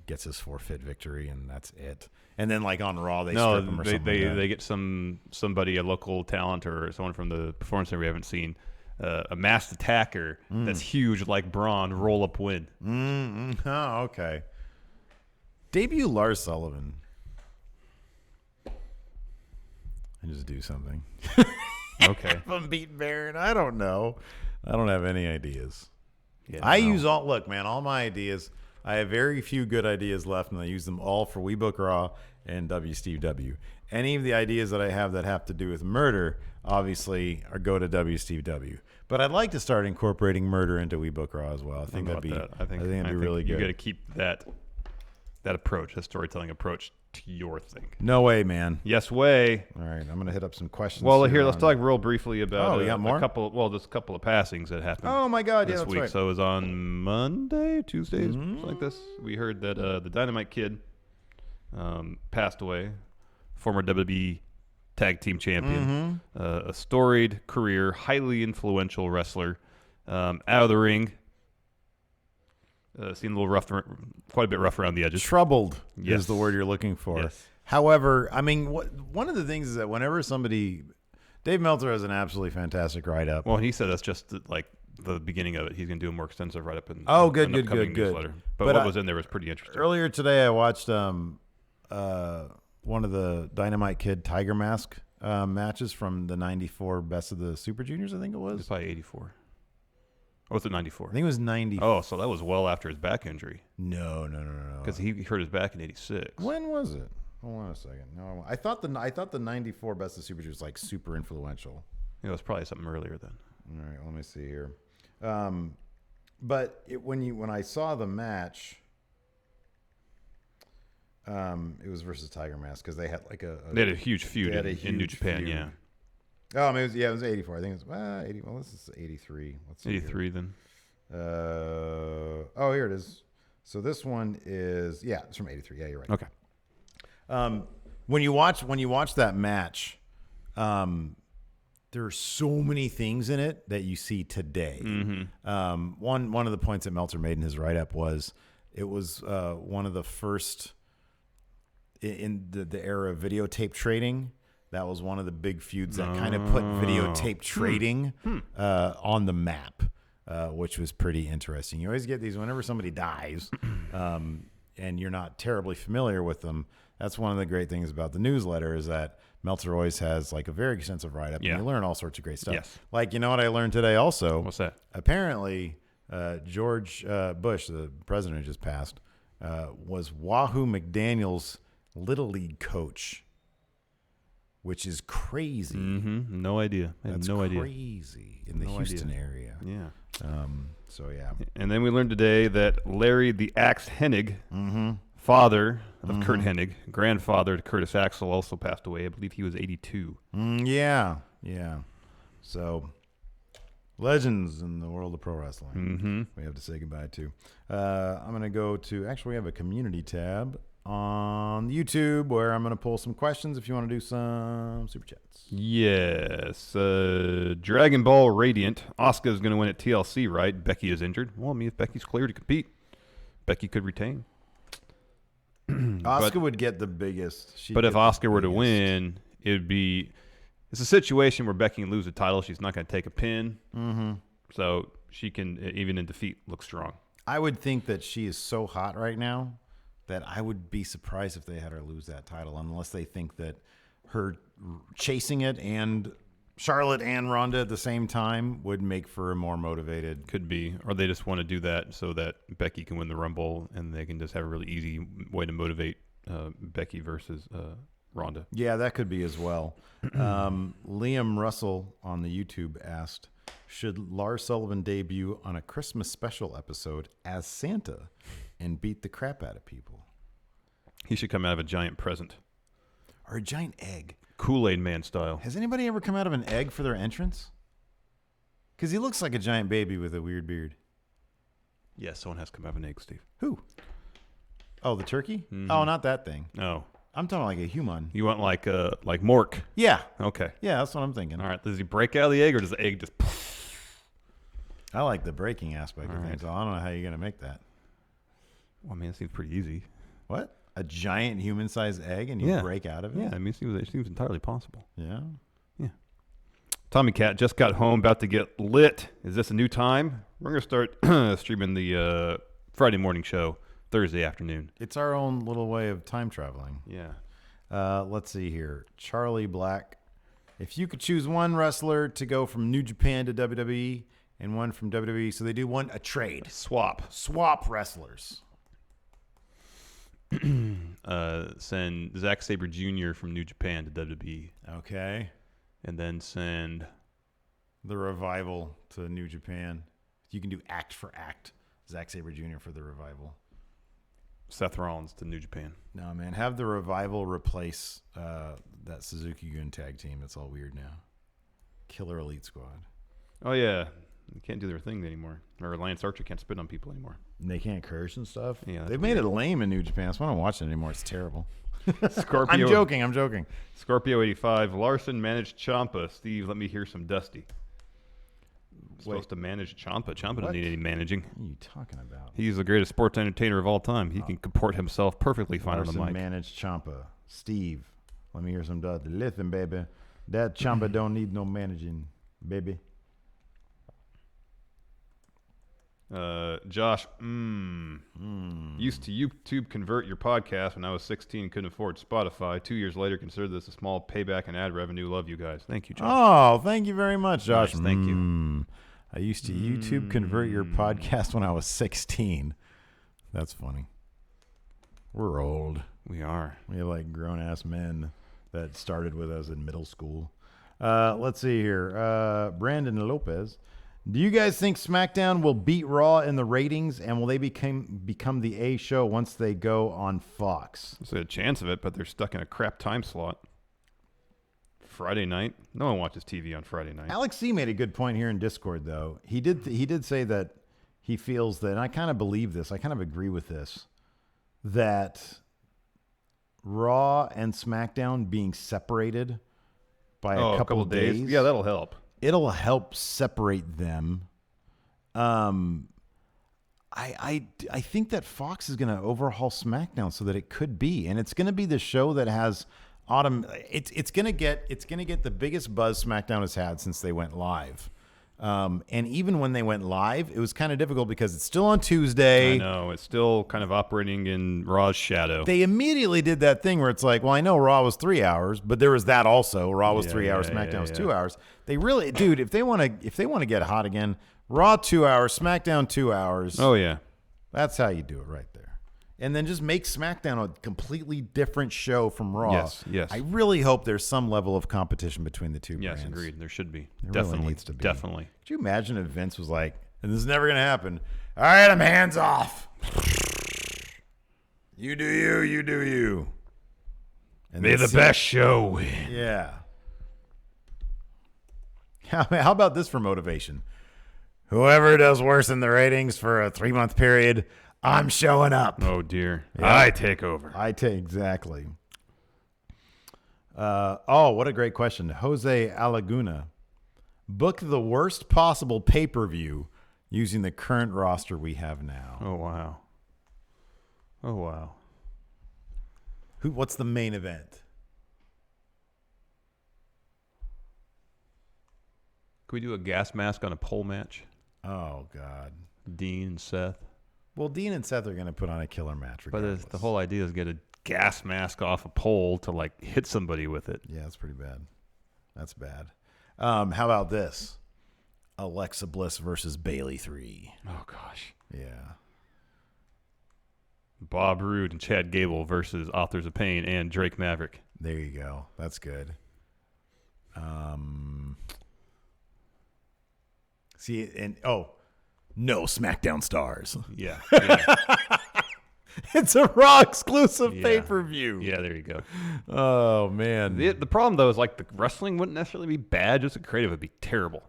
gets his forfeit victory, and that's it? And then like on Raw, they strip him or something like that?
They get somebody, a local talent or someone from the Performance Center we haven't seen, a masked attacker that's huge like Braun, roll up win.
Oh, okay. Debut Lars Sullivan. And just do something.
Okay.
If I'm beating Baron, I don't know. I don't have any ideas.
Yeah,
use all my ideas. I have very few good ideas left, and I use them all for We Book Raw and WSTW. Any of the ideas that I have that have to do with murder, obviously, go to WSTW. But I'd like to start incorporating murder into We Book Raw as well. I think that'd be really good.
You got to keep that approach, that storytelling approach, to your thing.
No way, man.
Yes way.
All right, I'm gonna hit up some questions.
Well, here let's talk real briefly about.
We got more?
There's a couple of passings that happened.
Oh my God,
this
that's
week.
right.
So it was on Monday, Tuesday, something like this. We heard that the Dynamite Kid passed away, former WWE Tag Team Champion, a storied career, highly influential wrestler, out of the ring. Seemed a little rough, quite a bit rough around the edges.
Troubled is the word you're looking for.
Yes.
However, I mean, one of the things is that whenever Dave Meltzer has an absolutely fantastic write-up.
Well, he said that's just like the beginning of it. He's going to do a more extensive write-up in
good.
newsletter. But what was in there was pretty interesting.
Earlier today, I watched one of the Dynamite Kid Tiger Mask matches from the 94 Best of the Super Juniors, I think it was.
It's probably 84. Or was it 94?
I think it was 90.
Oh, so that was well after his back injury.
No.
Because he hurt his back in 86.
When was it? Hold on a second. No, I thought the 94 Best of Super Juniors was like super influential.
It was probably something earlier then.
All right, let me see here. But when I saw the match, it was versus Tiger Mask because they had like
they had a huge feud in New Japan.
Feud.
Yeah.
Oh, I mean, it was 84. I think it was 80. Well, this is 83. Let's see
83 then.
Here it is. So this one is it's from 83. Yeah, you're right.
Okay.
When you watch that match, there are so many things in it that you see today. One of the points that Meltzer made in his write-up was it was one of the first in the era of videotape trading. That was one of the big feuds that kind of put videotape trading on the map, which was pretty interesting. You always get these whenever somebody dies and you're not terribly familiar with them. That's one of the great things about the newsletter is that Meltzer always has like a very extensive write-up, and you learn all sorts of great stuff.
Yes.
Like, you know what I learned today also?
What's that?
Apparently, George Bush, the president who just passed, was Wahoo McDaniel's Little League coach. Which is crazy.
No idea.
That's
no idea.
Crazy in the Houston area.
Yeah.
So yeah.
And then we learned today that Larry the Axe Hennig, father of Kurt Hennig, grandfather to Curtis Axel, also passed away. I believe he was 82.
Yeah. So legends in the world of pro wrestling. We have to say goodbye to. I'm going to go to. Actually, we have a community tab on YouTube where I'm going to pull some questions if you want to do some super chats.
Yes. Dragon Ball Radiant. Asuka is going to win at TLC, right? Becky is injured. Well, I mean, if Becky's clear to compete, Becky could retain.
Asuka would get the biggest.
But if Asuka were to win, it's a situation where Becky can lose the title. She's not going to take a pin.
Mm-hmm.
So she can, even in defeat, look strong.
I would think that she is so hot right now that I would be surprised if they had her lose that title, unless they think that her chasing it and Charlotte and Ronda at the same time would make for a more motivated.
Could be. Or they just want to do that so that Becky can win the Rumble and they can just have a really easy way to motivate Becky versus Ronda.
Yeah, that could be as well. Liam Russell on the YouTube asked, should Lars Sullivan debut on a Christmas special episode as Santa and beat the crap out of people?
He should come out of a giant present.
Or a giant egg.
Kool-Aid Man style.
Has anybody ever come out of an egg for their entrance? Because he looks like a giant baby with a weird beard.
Yeah, someone has come out of an egg, Steve.
Who? Oh, the turkey?
Mm-hmm.
Oh, not that thing.
No.
I'm talking like a human.
You want like Mork?
Yeah.
Okay.
Yeah, that's what I'm thinking.
All right. Does he break out of the egg or does the egg just...
I like the breaking aspect of
All
things.
right.
I don't know how you're going to make that.
Well, I mean, it seems pretty easy.
What? A giant human-sized egg and you break out of it?
Yeah, I mean, it seems entirely possible.
Yeah.
Yeah. Tommy Cat just got home, about to get lit. Is this a new time? We're going to start streaming the Friday morning show Thursday afternoon.
It's our own little way of time traveling.
Yeah.
Let's see here. Charlie Black. If you could choose one wrestler to go from New Japan to WWE and one from WWE, so they do a trade. Swap wrestlers.
Send Zack Sabre Jr. from New Japan to WWE.
Okay.
And then send
the Revival to New Japan. You can do act for act. Zack Sabre Jr. for the Revival.
Seth Rollins to New Japan.
No, man. Have the Revival replace that Suzuki Gun tag team. It's all weird now. Killer Elite Squad.
Oh, yeah. They can't do their thing anymore. Or Lance Archer can't spit on people anymore.
And they can't curse and stuff.
Yeah,
they've made it lame in New Japan. That's why I don't watch it anymore. It's terrible.
Scorpio.
I'm joking.
Scorpio 85. Larson managed Ciampa. Steve, let me hear some Dusty. Supposed to manage Ciampa. Ciampa doesn't need any managing.
What are you talking about?
He's the greatest sports entertainer of all time. He can comport himself perfectly fine on the mic.
Managed Ciampa. Steve, let me hear some Dusty. Listen, baby. That Ciampa don't need no managing, baby.
Josh, used to YouTube convert your podcast when I was 16, couldn't afford Spotify. 2 years later, consider this a small payback and ad revenue. Love you guys. Thank you, Josh.
Oh, thank you very much, Josh.
Nice, thank you.
I used to YouTube convert your podcast when I was 16. That's funny. We're old.
We are.
We have like grown-ass men that started with us in middle school. Let's see here. Brandon Lopez. Do you guys think SmackDown will beat Raw in the ratings, and will they become the A show once they go on Fox?
There's a chance of it, but they're stuck in a crap time slot. Friday night? No one watches TV on Friday night.
Alex C made a good point here in Discord, though. He did say that he feels that, and I kind of believe this, I kind of agree with this, that Raw and SmackDown being separated by a couple of days.
Yeah, that'll help.
It'll help separate them. I think that Fox is going to overhaul SmackDown so that it could be, and it's going to be the show that has It's going to get the biggest buzz SmackDown has had since they went live. And even when they went live, it was kind of difficult because it's still on Tuesday.
I know. It's still kind of operating in Raw's shadow.
They immediately did that thing where it's like, well, I know Raw was 3 hours, but there was that also. Raw was 3 hours, SmackDown was 2 hours. They really, dude, if they want to get hot again, Raw 2 hours, SmackDown 2 hours.
Oh, yeah.
That's how you do it right there. And then just make SmackDown a completely different show from Raw.
Yes.
I really hope there's some level of competition between the two brands.
Yes, agreed. There should be.
There
Definitely.
really needs to be.
Definitely.
Could you imagine if Vince was like, and this is never going to happen. All right, I'm hands off. You do you, you do you. And
may the best show win.
Yeah. How about this for motivation? Whoever does worse in the ratings for a 3-month period, I'm showing up.
Oh, dear.
Yeah.
I take over.
Exactly. What a great question. Jose Alaguna. Book the worst possible pay-per-view using the current roster we have now.
Oh, wow. Oh, wow.
What's the main event?
Can we do a gas mask on a pole match?
Oh, God.
Dean and Seth.
Well, Dean and Seth are going to put on a killer match regardless.
But the whole idea is get a gas mask off a pole to, like, hit somebody with it.
Yeah, that's pretty bad. That's bad. How about this? Alexa Bliss versus Bailey 3.
Oh, gosh.
Yeah.
Bob Roode and Chad Gable versus Authors of Pain and Drake Maverick.
There you go. That's good. See, and no SmackDown stars.
Yeah.
It's a Raw exclusive pay-per-view.
Yeah, there you go.
Oh, man.
The problem, though, is like the wrestling wouldn't necessarily be bad, just the creative would be terrible.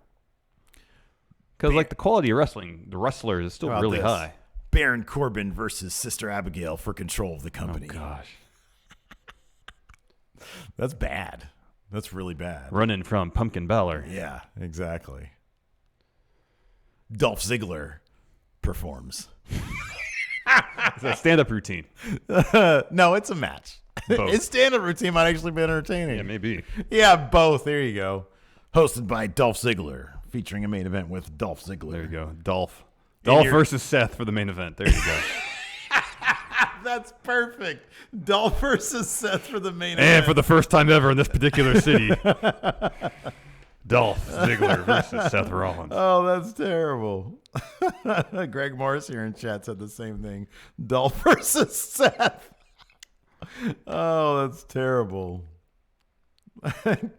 Because, like, the quality of wrestling, the wrestlers is still really high.
Baron Corbin versus Sister Abigail for control of the company.
Oh, gosh.
That's bad. That's really bad.
Running from Pumpkin Balor.
Yeah, exactly. Dolph Ziggler performs.
It's a stand-up routine.
No, it's a match.
Both.
His stand-up routine might actually be entertaining.
Yeah, maybe.
Yeah, both. There you go. Hosted by Dolph Ziggler, featuring a main event with Dolph Ziggler.
There you go. Dolph versus Seth for the main event. There you go.
That's perfect. Dolph versus Seth for the main event.
And for the first time ever in this particular city, Dolph Ziggler versus Seth Rollins.
Oh, that's terrible. Greg Morris here in chat said the same thing. Dolph versus Seth. Oh, that's terrible.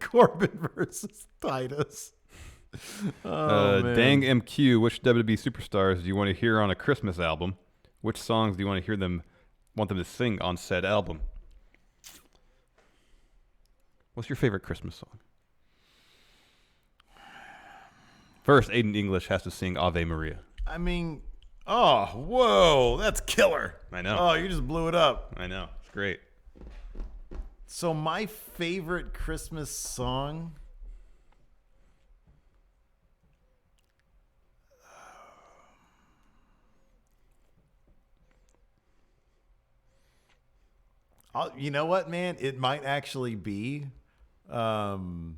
Corbin versus Titus. Oh, man.
Dang MQ, which WWE superstars do you want to hear on a Christmas album? Which songs do you want them to sing on said album? What's your favorite Christmas song? First, Aiden English has to sing Ave Maria.
I mean, whoa, that's killer.
I know.
Oh, you just blew it up.
I know. It's great.
So my favorite Christmas song... you know what, man? It might actually be the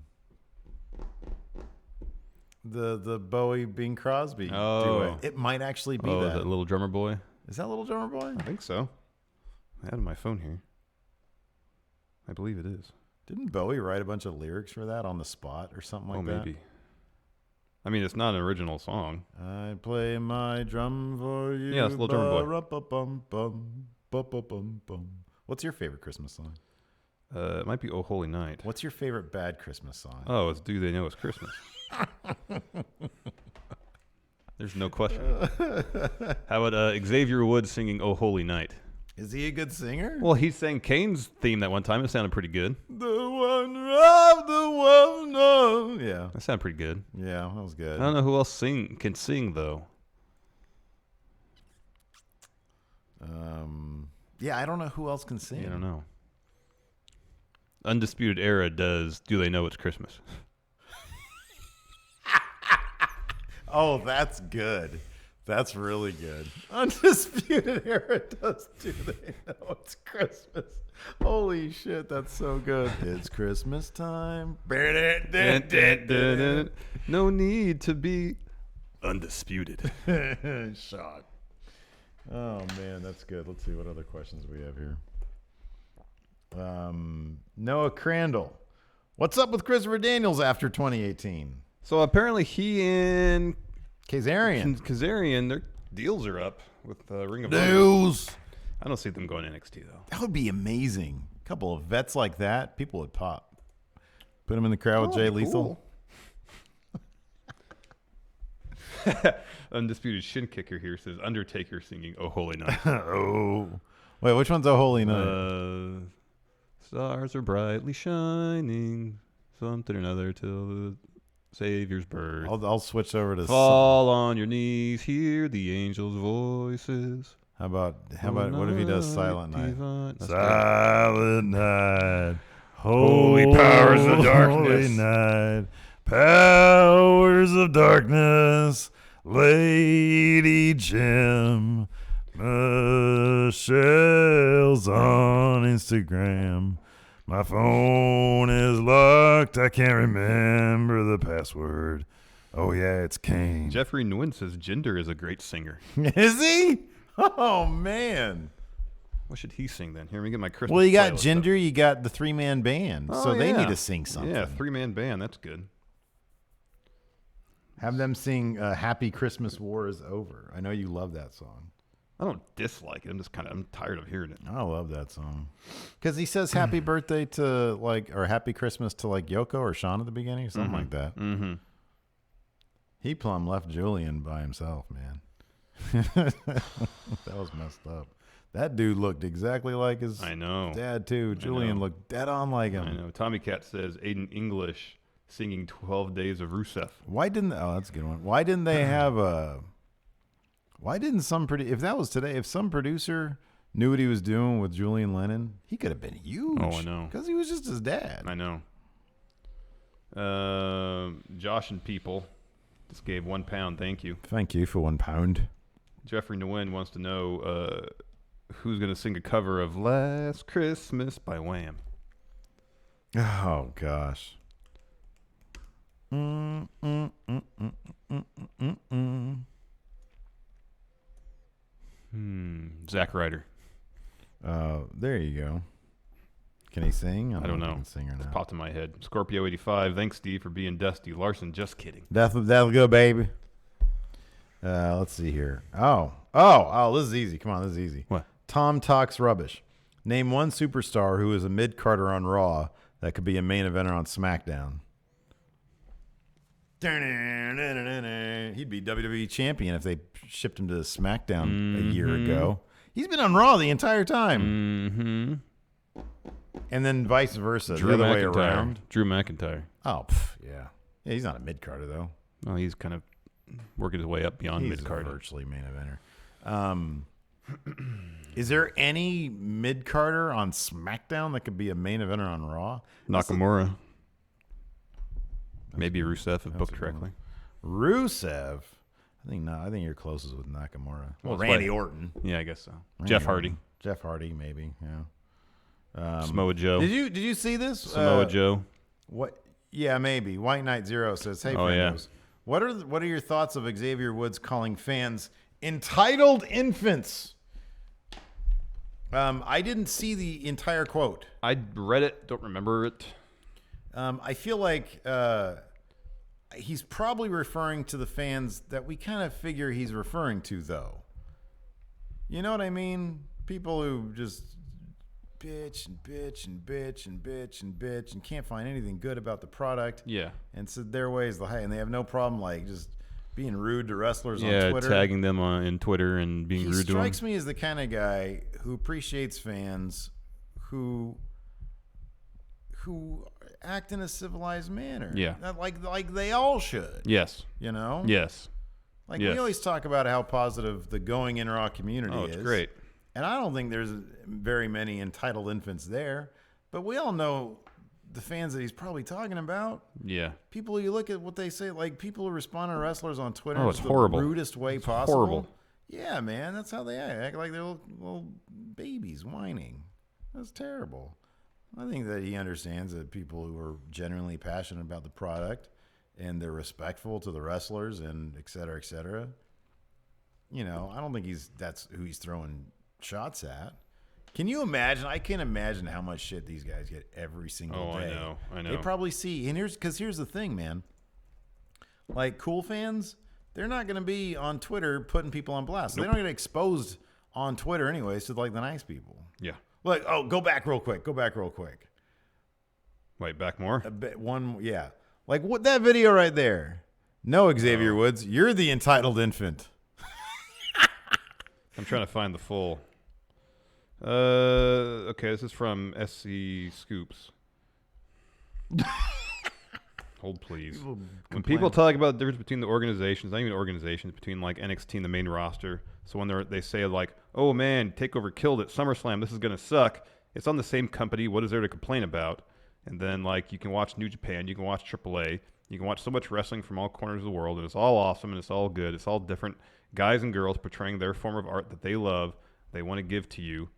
Bowie Bing Crosby duet. It might actually be that.
Is that Little Drummer Boy?
Is that Little Drummer Boy?
I think so. I had my phone here. I believe it is.
Didn't Bowie write a bunch of lyrics for that on the spot or something like that?
Maybe. I mean, it's not an original song.
I play my drum for you.
Yeah, it's Little Drummer
Boy. What's your favorite Christmas song?
It might be Oh Holy Night.
What's your favorite bad Christmas song?
Oh, it's Do They Know It's Christmas. There's no question. How about Xavier Woods singing Oh Holy Night?
Is he a good singer?
Well, he sang Kane's theme that one time. It sounded pretty good.
The one of the one of... Yeah.
That sounded pretty good.
Yeah, that was good.
I don't know who else can sing, though.
Yeah, I don't know who else can sing.
Yeah, I don't know. Undisputed Era does Do They Know It's Christmas?
Oh, that's good. That's really good. Undisputed Era does Do They Know It's Christmas? Holy shit, that's so good. It's Christmas time.
No need to be undisputed.
Shot. Oh, man, that's good. Let's see what other questions we have here. Noah Crandall. What's up with Christopher Daniels after 2018?
So apparently he and
Kazarian,
their deals are up with Ring of
Deals.
Honor. I don't see them going NXT, though.
That would be amazing. A couple of vets like that, people would pop. Put them in the crowd with Jay Lethal.
Undisputed Shin Kicker here says Undertaker singing Oh Holy Night.
Oh. Wait, which one's Oh Holy Night?
Stars are brightly shining, something or another till the Savior's birth.
I'll switch over to
Fall on your knees, hear the angels' voices.
How about what if he does Silent Night?
Silent
Night.
Holy powers of darkness.
Holy night. Powers of darkness. Lady Jim. Michelle's on on Instagram. My phone is locked. I can't remember the password. Oh, yeah, it's Kane.
Jeffrey Nguyen says Jinder is a great singer.
Is he? Oh, man.
What should he sing then? Here, let me get my Christmas
Well, you got
playlist
Jinder, you got the three-man band.
up.
So
Oh,
they
yeah.
need to sing something.
Yeah, three-man band. That's good.
Have them sing Happy Christmas War is Over. I know you love that song.
I don't dislike it. I'm tired of hearing it.
I love that song. Because he says happy birthday to, or happy Christmas to, Yoko or Sean at the beginning, or something like that.
Mm-hmm.
He plumb left Julian by himself, man. That was messed up. That dude looked exactly like his dad, too. Julian looked dead on like him.
I know. Tommy Cat says Aiden English singing 12 Days of Rusev.
That's a good one. Why didn't they have if that was today, if some producer knew what he was doing with Julian Lennon, he could have been huge.
Oh, I know.
Because he was just his dad.
I know. Josh and People just gave £1. Thank you.
Thank you for £1.
Jeffrey Nguyen wants to know who's going to sing a cover of Last Christmas by Wham.
Oh, gosh.
Zack Ryder.
There you go. Can he sing?
I don't know.
If he can sing or
Just
not.
popped in my head. Scorpio 85. Thanks, Steve, for being dusty. Larson, just kidding.
That'll go, baby. Let's see here. Oh, this is easy. Come on, this is easy.
What?
Tom talks rubbish. Name one superstar who is a mid-carder on Raw that could be a main eventer on SmackDown. He'd be WWE champion if they shipped him to SmackDown a year ago. He's been on Raw the entire time.
Mm-hmm.
And then vice versa,
Drew
the other way
McIntyre.
around.
Drew McIntyre.
Oh, yeah. Yeah, he's not a mid-carder, though.
Well, he's kind of working his way up beyond mid-card.
Virtually main eventer. Is there any mid-carder on SmackDown that could be a main eventer on Raw?
Nakamura. Maybe Rusev, if booked correctly.
Rusev? I think you're closest with Nakamura. Well, Randy Orton.
Yeah, I guess so. Jeff Hardy.
Jeff Hardy, maybe. Yeah.
Samoa Joe.
Did you see this?
Samoa Joe.
What? Yeah, maybe. White Knight Zero says, "Hey, friendos, what are your thoughts of Xavier Woods calling fans entitled infants?" I didn't see the entire quote.
I read it. Don't remember it.
I feel like he's probably referring to the fans that we kind of figure he's referring to, though. You know what I mean? People who just bitch and bitch and bitch and bitch and bitch and can't find anything good about the product.
Yeah.
And so their way is and they have no problem just being rude to wrestlers on Twitter.
Yeah, tagging them in Twitter and being rude to them. He
strikes me as the kind of guy who appreciates fans who act in a civilized manner.
Yeah.
Like they all should.
Yes.
You know?
Yes.
We always talk about how positive the Going In Raw community is.
Oh, it's great.
And I don't think there's very many entitled infants there, but we all know the fans that he's probably talking about.
Yeah.
People, you look at what they say, people who respond to wrestlers on Twitter.
Oh, it's horrible.
The rudest way possible.
Horrible.
Yeah, man, that's how they act like they're little babies whining. That's terrible. I think that he understands that people who are genuinely passionate about the product and they're respectful to the wrestlers and et cetera, et cetera. You know, I don't think that's who he's throwing shots at. Can you imagine? I can't imagine how much shit these guys get every single day.
I know.
They probably see, and here's the thing, man. Cool fans, they're not going to be on Twitter putting people on blast. Nope. They don't get exposed on Twitter anyways to the nice people.
Yeah.
Go back real quick.
Wait, back more?
Yeah. What that video right there. No, Xavier Woods, you're the entitled infant.
I'm trying to find the full. Okay, this is from SC Scoops. Hold, please. When people talk about the difference between the organizations, not even organizations, between NXT and the main roster. So when they say "Oh man, Takeover killed it, SummerSlam, this is gonna suck," it's on the same company. What is there to complain about? And then you can watch New Japan, you can watch AAA, you can watch so much wrestling from all corners of the world, and it's all awesome and it's all good. It's all different guys and girls portraying their form of art that they love, they want to give to you.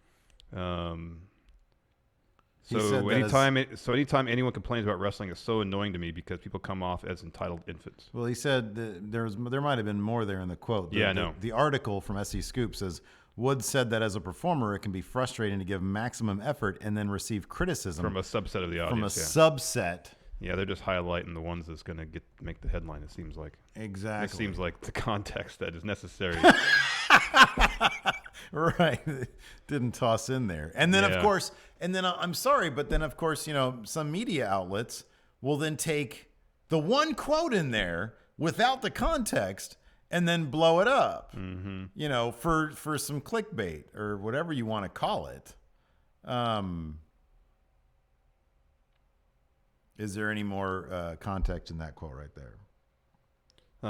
So anytime anyone complains about wrestling, it's so annoying to me because people come off as entitled infants.
Well, he said that there might have been more there in the quote.
I know.
The article from SC Scoop says, Woods said that as a performer, it can be frustrating to give maximum effort and then receive criticism.
From a subset of the audience.
From a subset.
Yeah, they're just highlighting the ones that's going to make the headline, it seems like.
Exactly.
It seems like the context that is necessary.
Right. Didn't toss in there. And then, of course, I'm sorry, but then, of course, some media outlets will then take the one quote in there without the context and then blow it up, for some clickbait or whatever you want to call it. Is there any more context in that quote right there?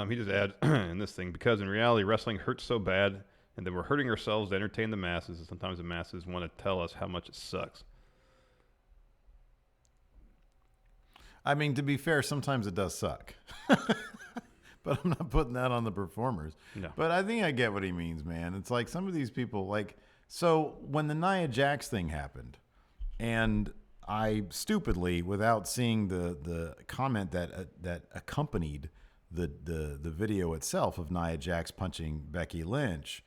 He just adds in this thing, because in reality, wrestling hurts so bad, and then we're hurting ourselves to entertain the masses, and sometimes the masses want to tell us how much it sucks.
I mean, to be fair, sometimes it does suck. But I'm not putting that on the performers.
No.
But I think I get what he means, man. It's like some of these people, so when the Nia Jax thing happened, and I stupidly, without seeing the comment that accompanied the video itself of Nia Jax punching Becky Lynch,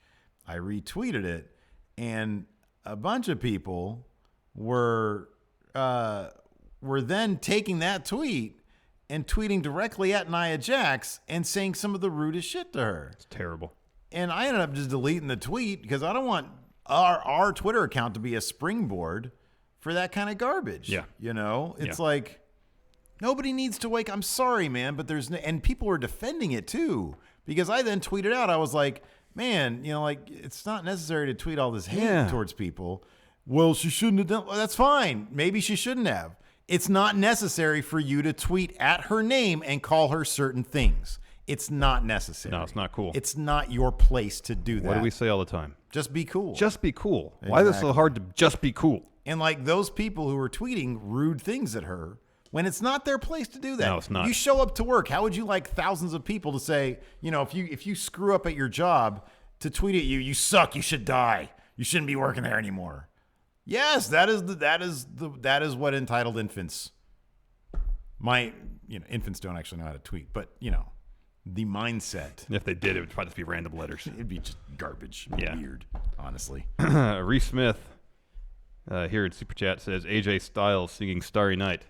I retweeted it, and a bunch of people were then taking that tweet and tweeting directly at Nia Jax and saying some of the rudest shit to her.
It's terrible.
And I ended up just deleting the tweet because I don't want our Twitter account to be a springboard for that kind of garbage.
Yeah.
It's like nobody needs to wake. I'm sorry, man, but and people were defending it too, because I then tweeted out, I was like, man, it's not necessary to tweet all this hate towards people. Well, she shouldn't have done. Well, that's fine. Maybe she shouldn't have. It's not necessary for you to tweet at her name and call her certain things. It's not necessary.
No, it's not cool.
It's not your place to do that.
What do we say all the time?
Just be cool.
Just be cool.
Exactly.
Why is it so hard to just be cool?
And those people who are tweeting rude things at her, when it's not their place to do that.
No, it's not.
You show up to work. How would you like thousands of people to say, if you screw up at your job, to tweet at you, you suck, you should die, you shouldn't be working there anymore? Yes, that is what entitled infants infants don't actually know how to tweet, but the mindset.
If they did, it would probably just be random letters.
It'd be just garbage.
Yeah.
Weird, honestly.
Reese Smith here in Super Chat says AJ Styles singing Starry Night.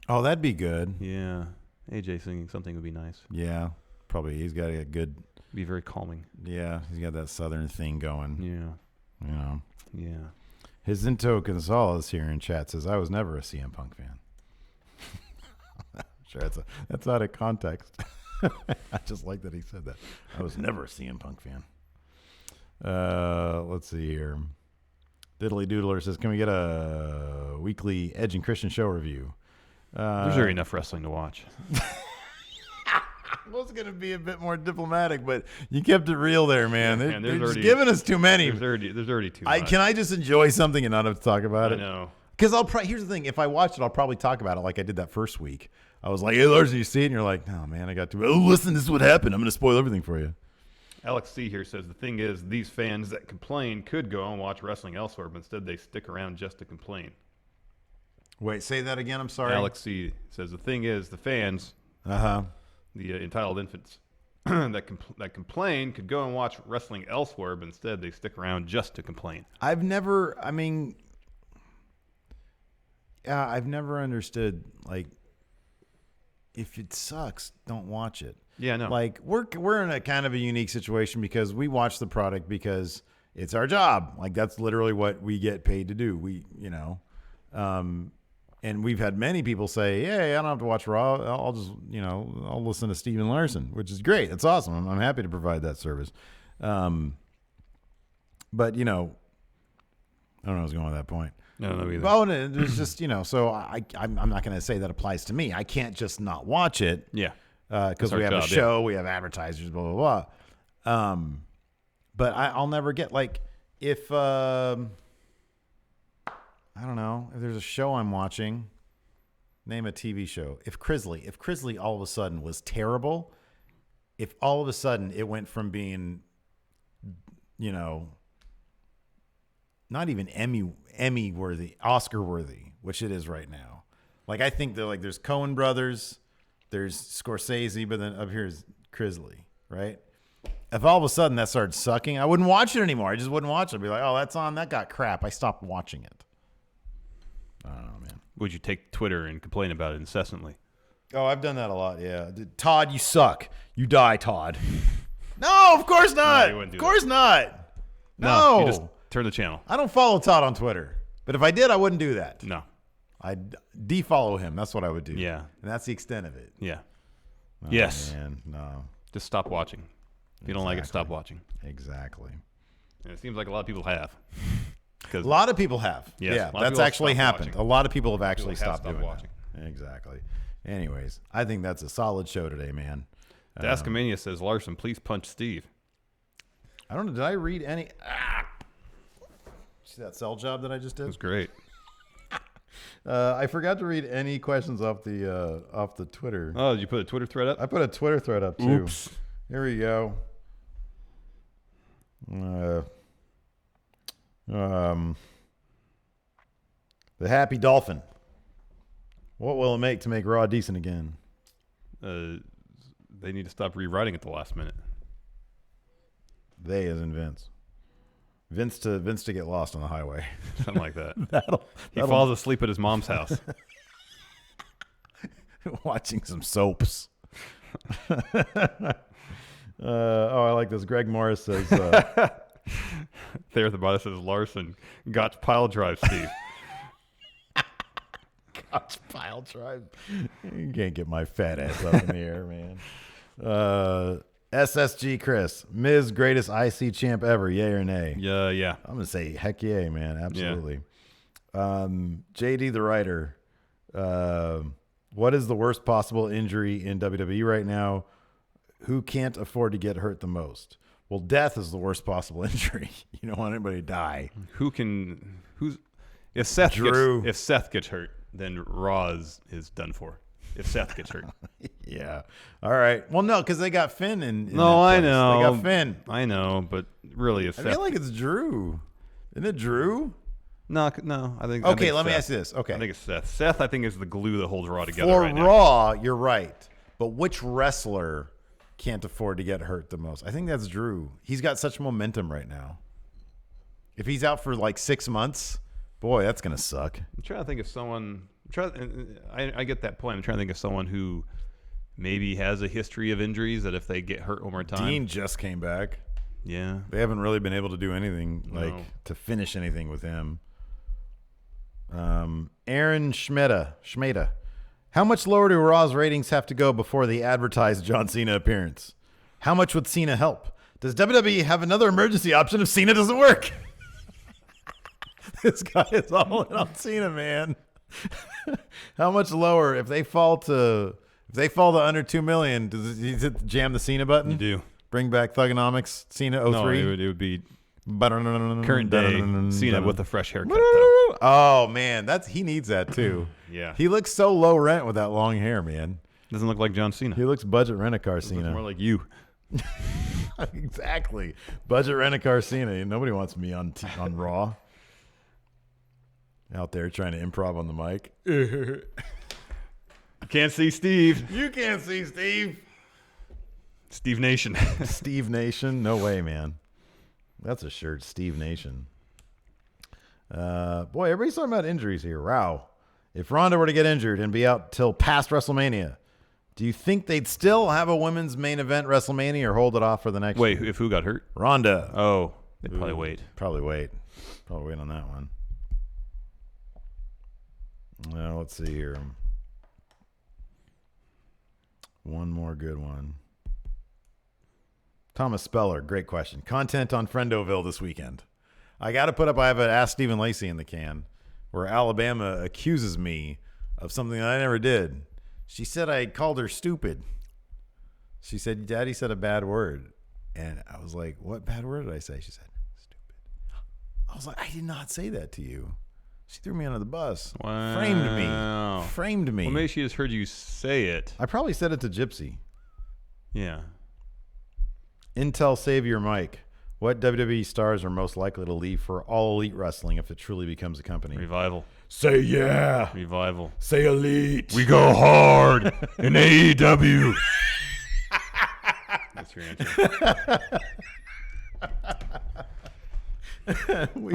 Oh, that'd be good.
Yeah. AJ singing something would be nice.
Yeah. Probably. He's got a good...
Be very calming.
Yeah. He's got that southern thing going.
Yeah. Yeah.
Jacinto Gonzalez here in chat says, I was never a CM Punk fan. Sure, that's out of context. I just like that he said that. I was never a CM Punk fan. Let's see here. Diddly Doodler says, can we get a weekly Edge and Christian show review?
There's already enough wrestling to watch.
I was going to be a bit more diplomatic, but you kept it real there, man. They're just
already,
giving us too many.
There's already too much.
Can I just enjoy something and not have to talk about it?
I know.
Because here's the thing. If I watch it, I'll probably talk about it like I did that first week. I was like, hey, Larson, you see it? And you're like, no, man, I got to. Oh, listen, this is what happened. I'm going to spoil everything for you.
Alex C. here says, the thing is, these fans that complain could go and watch wrestling elsewhere, but instead they stick around just to complain.
Wait, say that again. I'm sorry.
Alex C. says, the thing is, the fans, the entitled infants that complain could go and watch wrestling elsewhere, but instead they stick around just to complain.
I've never understood, if it sucks, don't watch it.
Yeah, no.
We're in a kind of a unique situation because we watch the product because it's our job. That's literally what we get paid to do. And we've had many people say, hey, I don't have to watch Raw. I'll just, I'll listen to Steven Larson, which is great. That's awesome. I'm happy to provide that service. But, I don't know where I was going with that point.
No, either.
Oh, there's just, so I'm not going to say that applies to me. I can't just not watch it.
Yeah.
Because we have a show, we have advertisers, blah, blah, blah. But I'll never get, if, I don't know, if there's a show I'm watching, name a TV show. If Crisley all of a sudden was terrible, if all of a sudden it went from being, not even Emmy worthy, Oscar worthy, which it is right now. Like, I think there's Coen Brothers, there's Scorsese, but then up here is Crisley, right? If all of a sudden that started sucking, I wouldn't watch it anymore. I just wouldn't watch it. I'd be like, oh, that's on. That got crap. I stopped watching it. I don't know, man.
Would you take Twitter and complain about it incessantly?
Oh, I've done that a lot, yeah. Todd, you suck. You die, Todd. No, of course not.
No,
of course not.
No. You just turn the channel.
I don't follow Todd on Twitter. But if I did, I wouldn't do that.
No.
I'd defollow him. That's what I would do.
Yeah.
And that's the extent of it.
Yeah.
Oh,
yes.
Man, no.
Just stop watching. If you don't like it, stop watching.
Exactly.
And it seems like a lot of people have.
A lot of people have.
Yes,
yeah,
that's
that's actually happened.
watching.
A lot of people have actually stopped
stopped
doing
watching.
that. Exactly. Anyways, I think that's a solid show today, man.
Daskamania says, Larson, please punch Steve.
I don't know. Did I read any? See that cell job that I just did?
It was great.
I forgot to read any questions off the Twitter.
Oh, did you put a Twitter thread up?
I put a Twitter thread up too.
Oops.
Here we go. The Happy Dolphin. What will it make to make Raw decent again?
They need to stop rewriting at the last minute.
They, as in Vince. Vince to get lost on the highway.
Something like that.
That'll
He falls asleep at his mom's house.
Watching some soaps. I like this. Greg Morris says...
There at the bottom says, Larson, got pile drive, Steve.
Got pile drive. You can't get my fat ass up in the air, man. SSG Chris, Miz greatest IC champ ever, yay or nay?
Yeah.
I'm gonna say heck yay, man, absolutely. Yeah. JD the writer, what is the worst possible injury in WWE right now? Who can't afford to get hurt the most? Well, death is the worst possible injury. You don't want anybody to die.
If Seth gets hurt, then Raw is done for. If Seth gets hurt.
Yeah. All right. Well, no, because they got Finn in
No, I
place.
know.
They got Finn.
I know, but really, if
I
Seth...
feel like it's Drew. Isn't it Drew?
No. I think.
Okay, let me ask you this. Okay.
I think it's Seth. Seth, I think, is the glue that holds Raw together
For
right now.
Raw, you're right. But which wrestler can't afford to get hurt the most? I think that's Drew. He's got such momentum right now. If he's out for like 6 months, boy, that's gonna suck.
I'm trying to think of someone. I get that point. I'm trying to think of someone who maybe has a history of injuries that if they get hurt one more time.
Dean just came back.
Yeah.
They haven't really been able to do anything to finish anything with him. Aaron Schmeda. How much lower do Raw's ratings have to go before the advertised John Cena appearance? How much would Cena help? Does WWE have another emergency option if Cena doesn't work? This guy is all in on Cena, man. How much lower if they fall to under 2 million? Does he jam the Cena button?
You do.
Bring back Thugonomics, Cena 03.
No, it would be current day Cena with a fresh haircut.
Oh man, he needs that too.
Yeah,
he looks so low rent with that long hair, man.
Doesn't look like John Cena.
He looks budget rent-a-car Cena.
Looks more like you.
Exactly, budget rent-a-car Cena. Nobody wants me on Raw. Out there trying to improv on the mic.
You can't see Steve.
You can't see Steve.
Steve Nation.
Steve Nation. No way, man. That's a shirt. Steve Nation. Boy, everybody's talking about injuries here. Wow. If Ronda were to get injured and be out till past WrestleMania, do you think they'd still have a women's main event WrestleMania or hold it off for the next
Wait,
year?
if who got hurt?
Ronda.
Oh, they'd probably wait.
Probably wait on that one. Well, let's see here. One more good one. Thomas Speller, great question. Content on Friendoville this weekend. I got to put up, I have an Ask Stephen Lacey in the can where Alabama accuses me of something that I never did. She said I called her stupid. She said, Daddy said a bad word. And I was like, what bad word did I say? She said, stupid. I was like, I did not say that to you. She threw me under the bus.
Wow.
Framed me.
Well, maybe she just heard you say it.
I probably said it to Gypsy.
Yeah.
Intel Savior Mike. What WWE stars are most likely to leave for All Elite Wrestling if it truly becomes a company?
Revival.
Say yeah.
Revival.
Say Elite.
We go hard in AEW. That's your answer.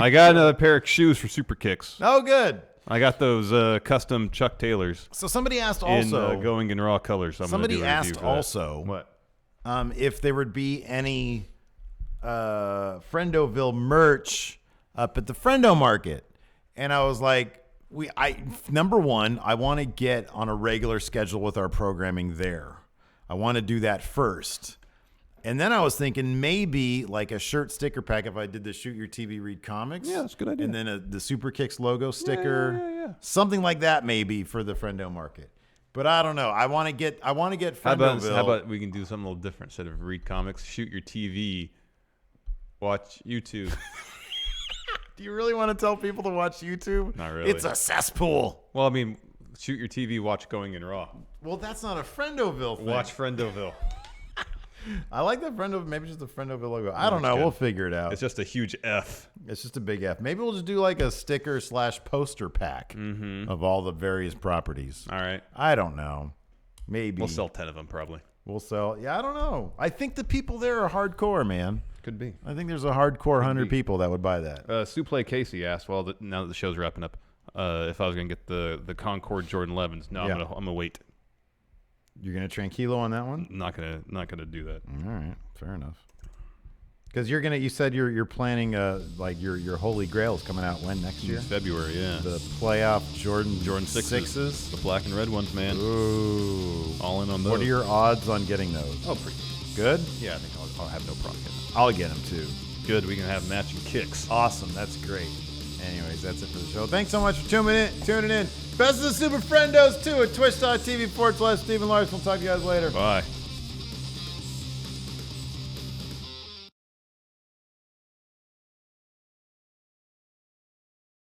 I got another pair of shoes for Super Kicks.
Oh, good.
I got those custom Chuck Taylors.
So somebody asked also
in Going in Raw colors. So
somebody asked also
what
if there would be any Friendoville merch up at the Friendo Market, and I was like, number one, I want to get on a regular schedule with our programming there. I want to do that first. And then I was thinking maybe like a shirt sticker pack if I did the Shoot Your TV Read Comics.
Yeah, that's a good idea.
And then the Super Kicks logo sticker.
Yeah.
Something like that maybe for the Friendo Market. But I don't know. I want to get Friendoville.
How about we can do something a little different instead of Read Comics? Shoot Your TV, watch YouTube.
Do you really want to tell people to watch YouTube?
Not really.
It's a cesspool.
Well, I mean, Shoot Your TV, watch Going in Raw.
Well, that's not a Friendoville thing.
Watch Friendoville.
I like the Friendoville, maybe just the Friendoville logo. I don't know. We'll figure it out.
It's just a huge F.
It's just a big F. Maybe we'll just do like a sticker / poster pack of all the various properties.
All right.
I don't know. Maybe.
We'll sell 10 of them probably.
We'll sell. Yeah, I don't know. I think the people there are hardcore, man.
Could be.
I think there's a hardcore 100 people that would buy that.
Suplay Casey asked, now that the show's wrapping up, if I was going to get the Concord Jordan 11s. No,
Yeah.
I'm gonna wait.
You're gonna tranquilo on that one?
Not gonna do that.
All right, fair enough. Because you said you're planning like your Holy Grail is coming out when next year?
February, yeah.
The playoff Jordan
6s. The black and red ones, man.
Ooh.
All in on those.
What are your odds on getting those?
Oh, pretty
good.
Yeah, I think I'll have no problem getting them.
I'll get them too.
Good, we can have matching kicks.
Awesome, that's great. Anyways, that's it for the show. Thanks so much for tuning in. Best of the Super Friendos too at twitch.tv /Steven Larson. We'll talk to you guys later.
Bye.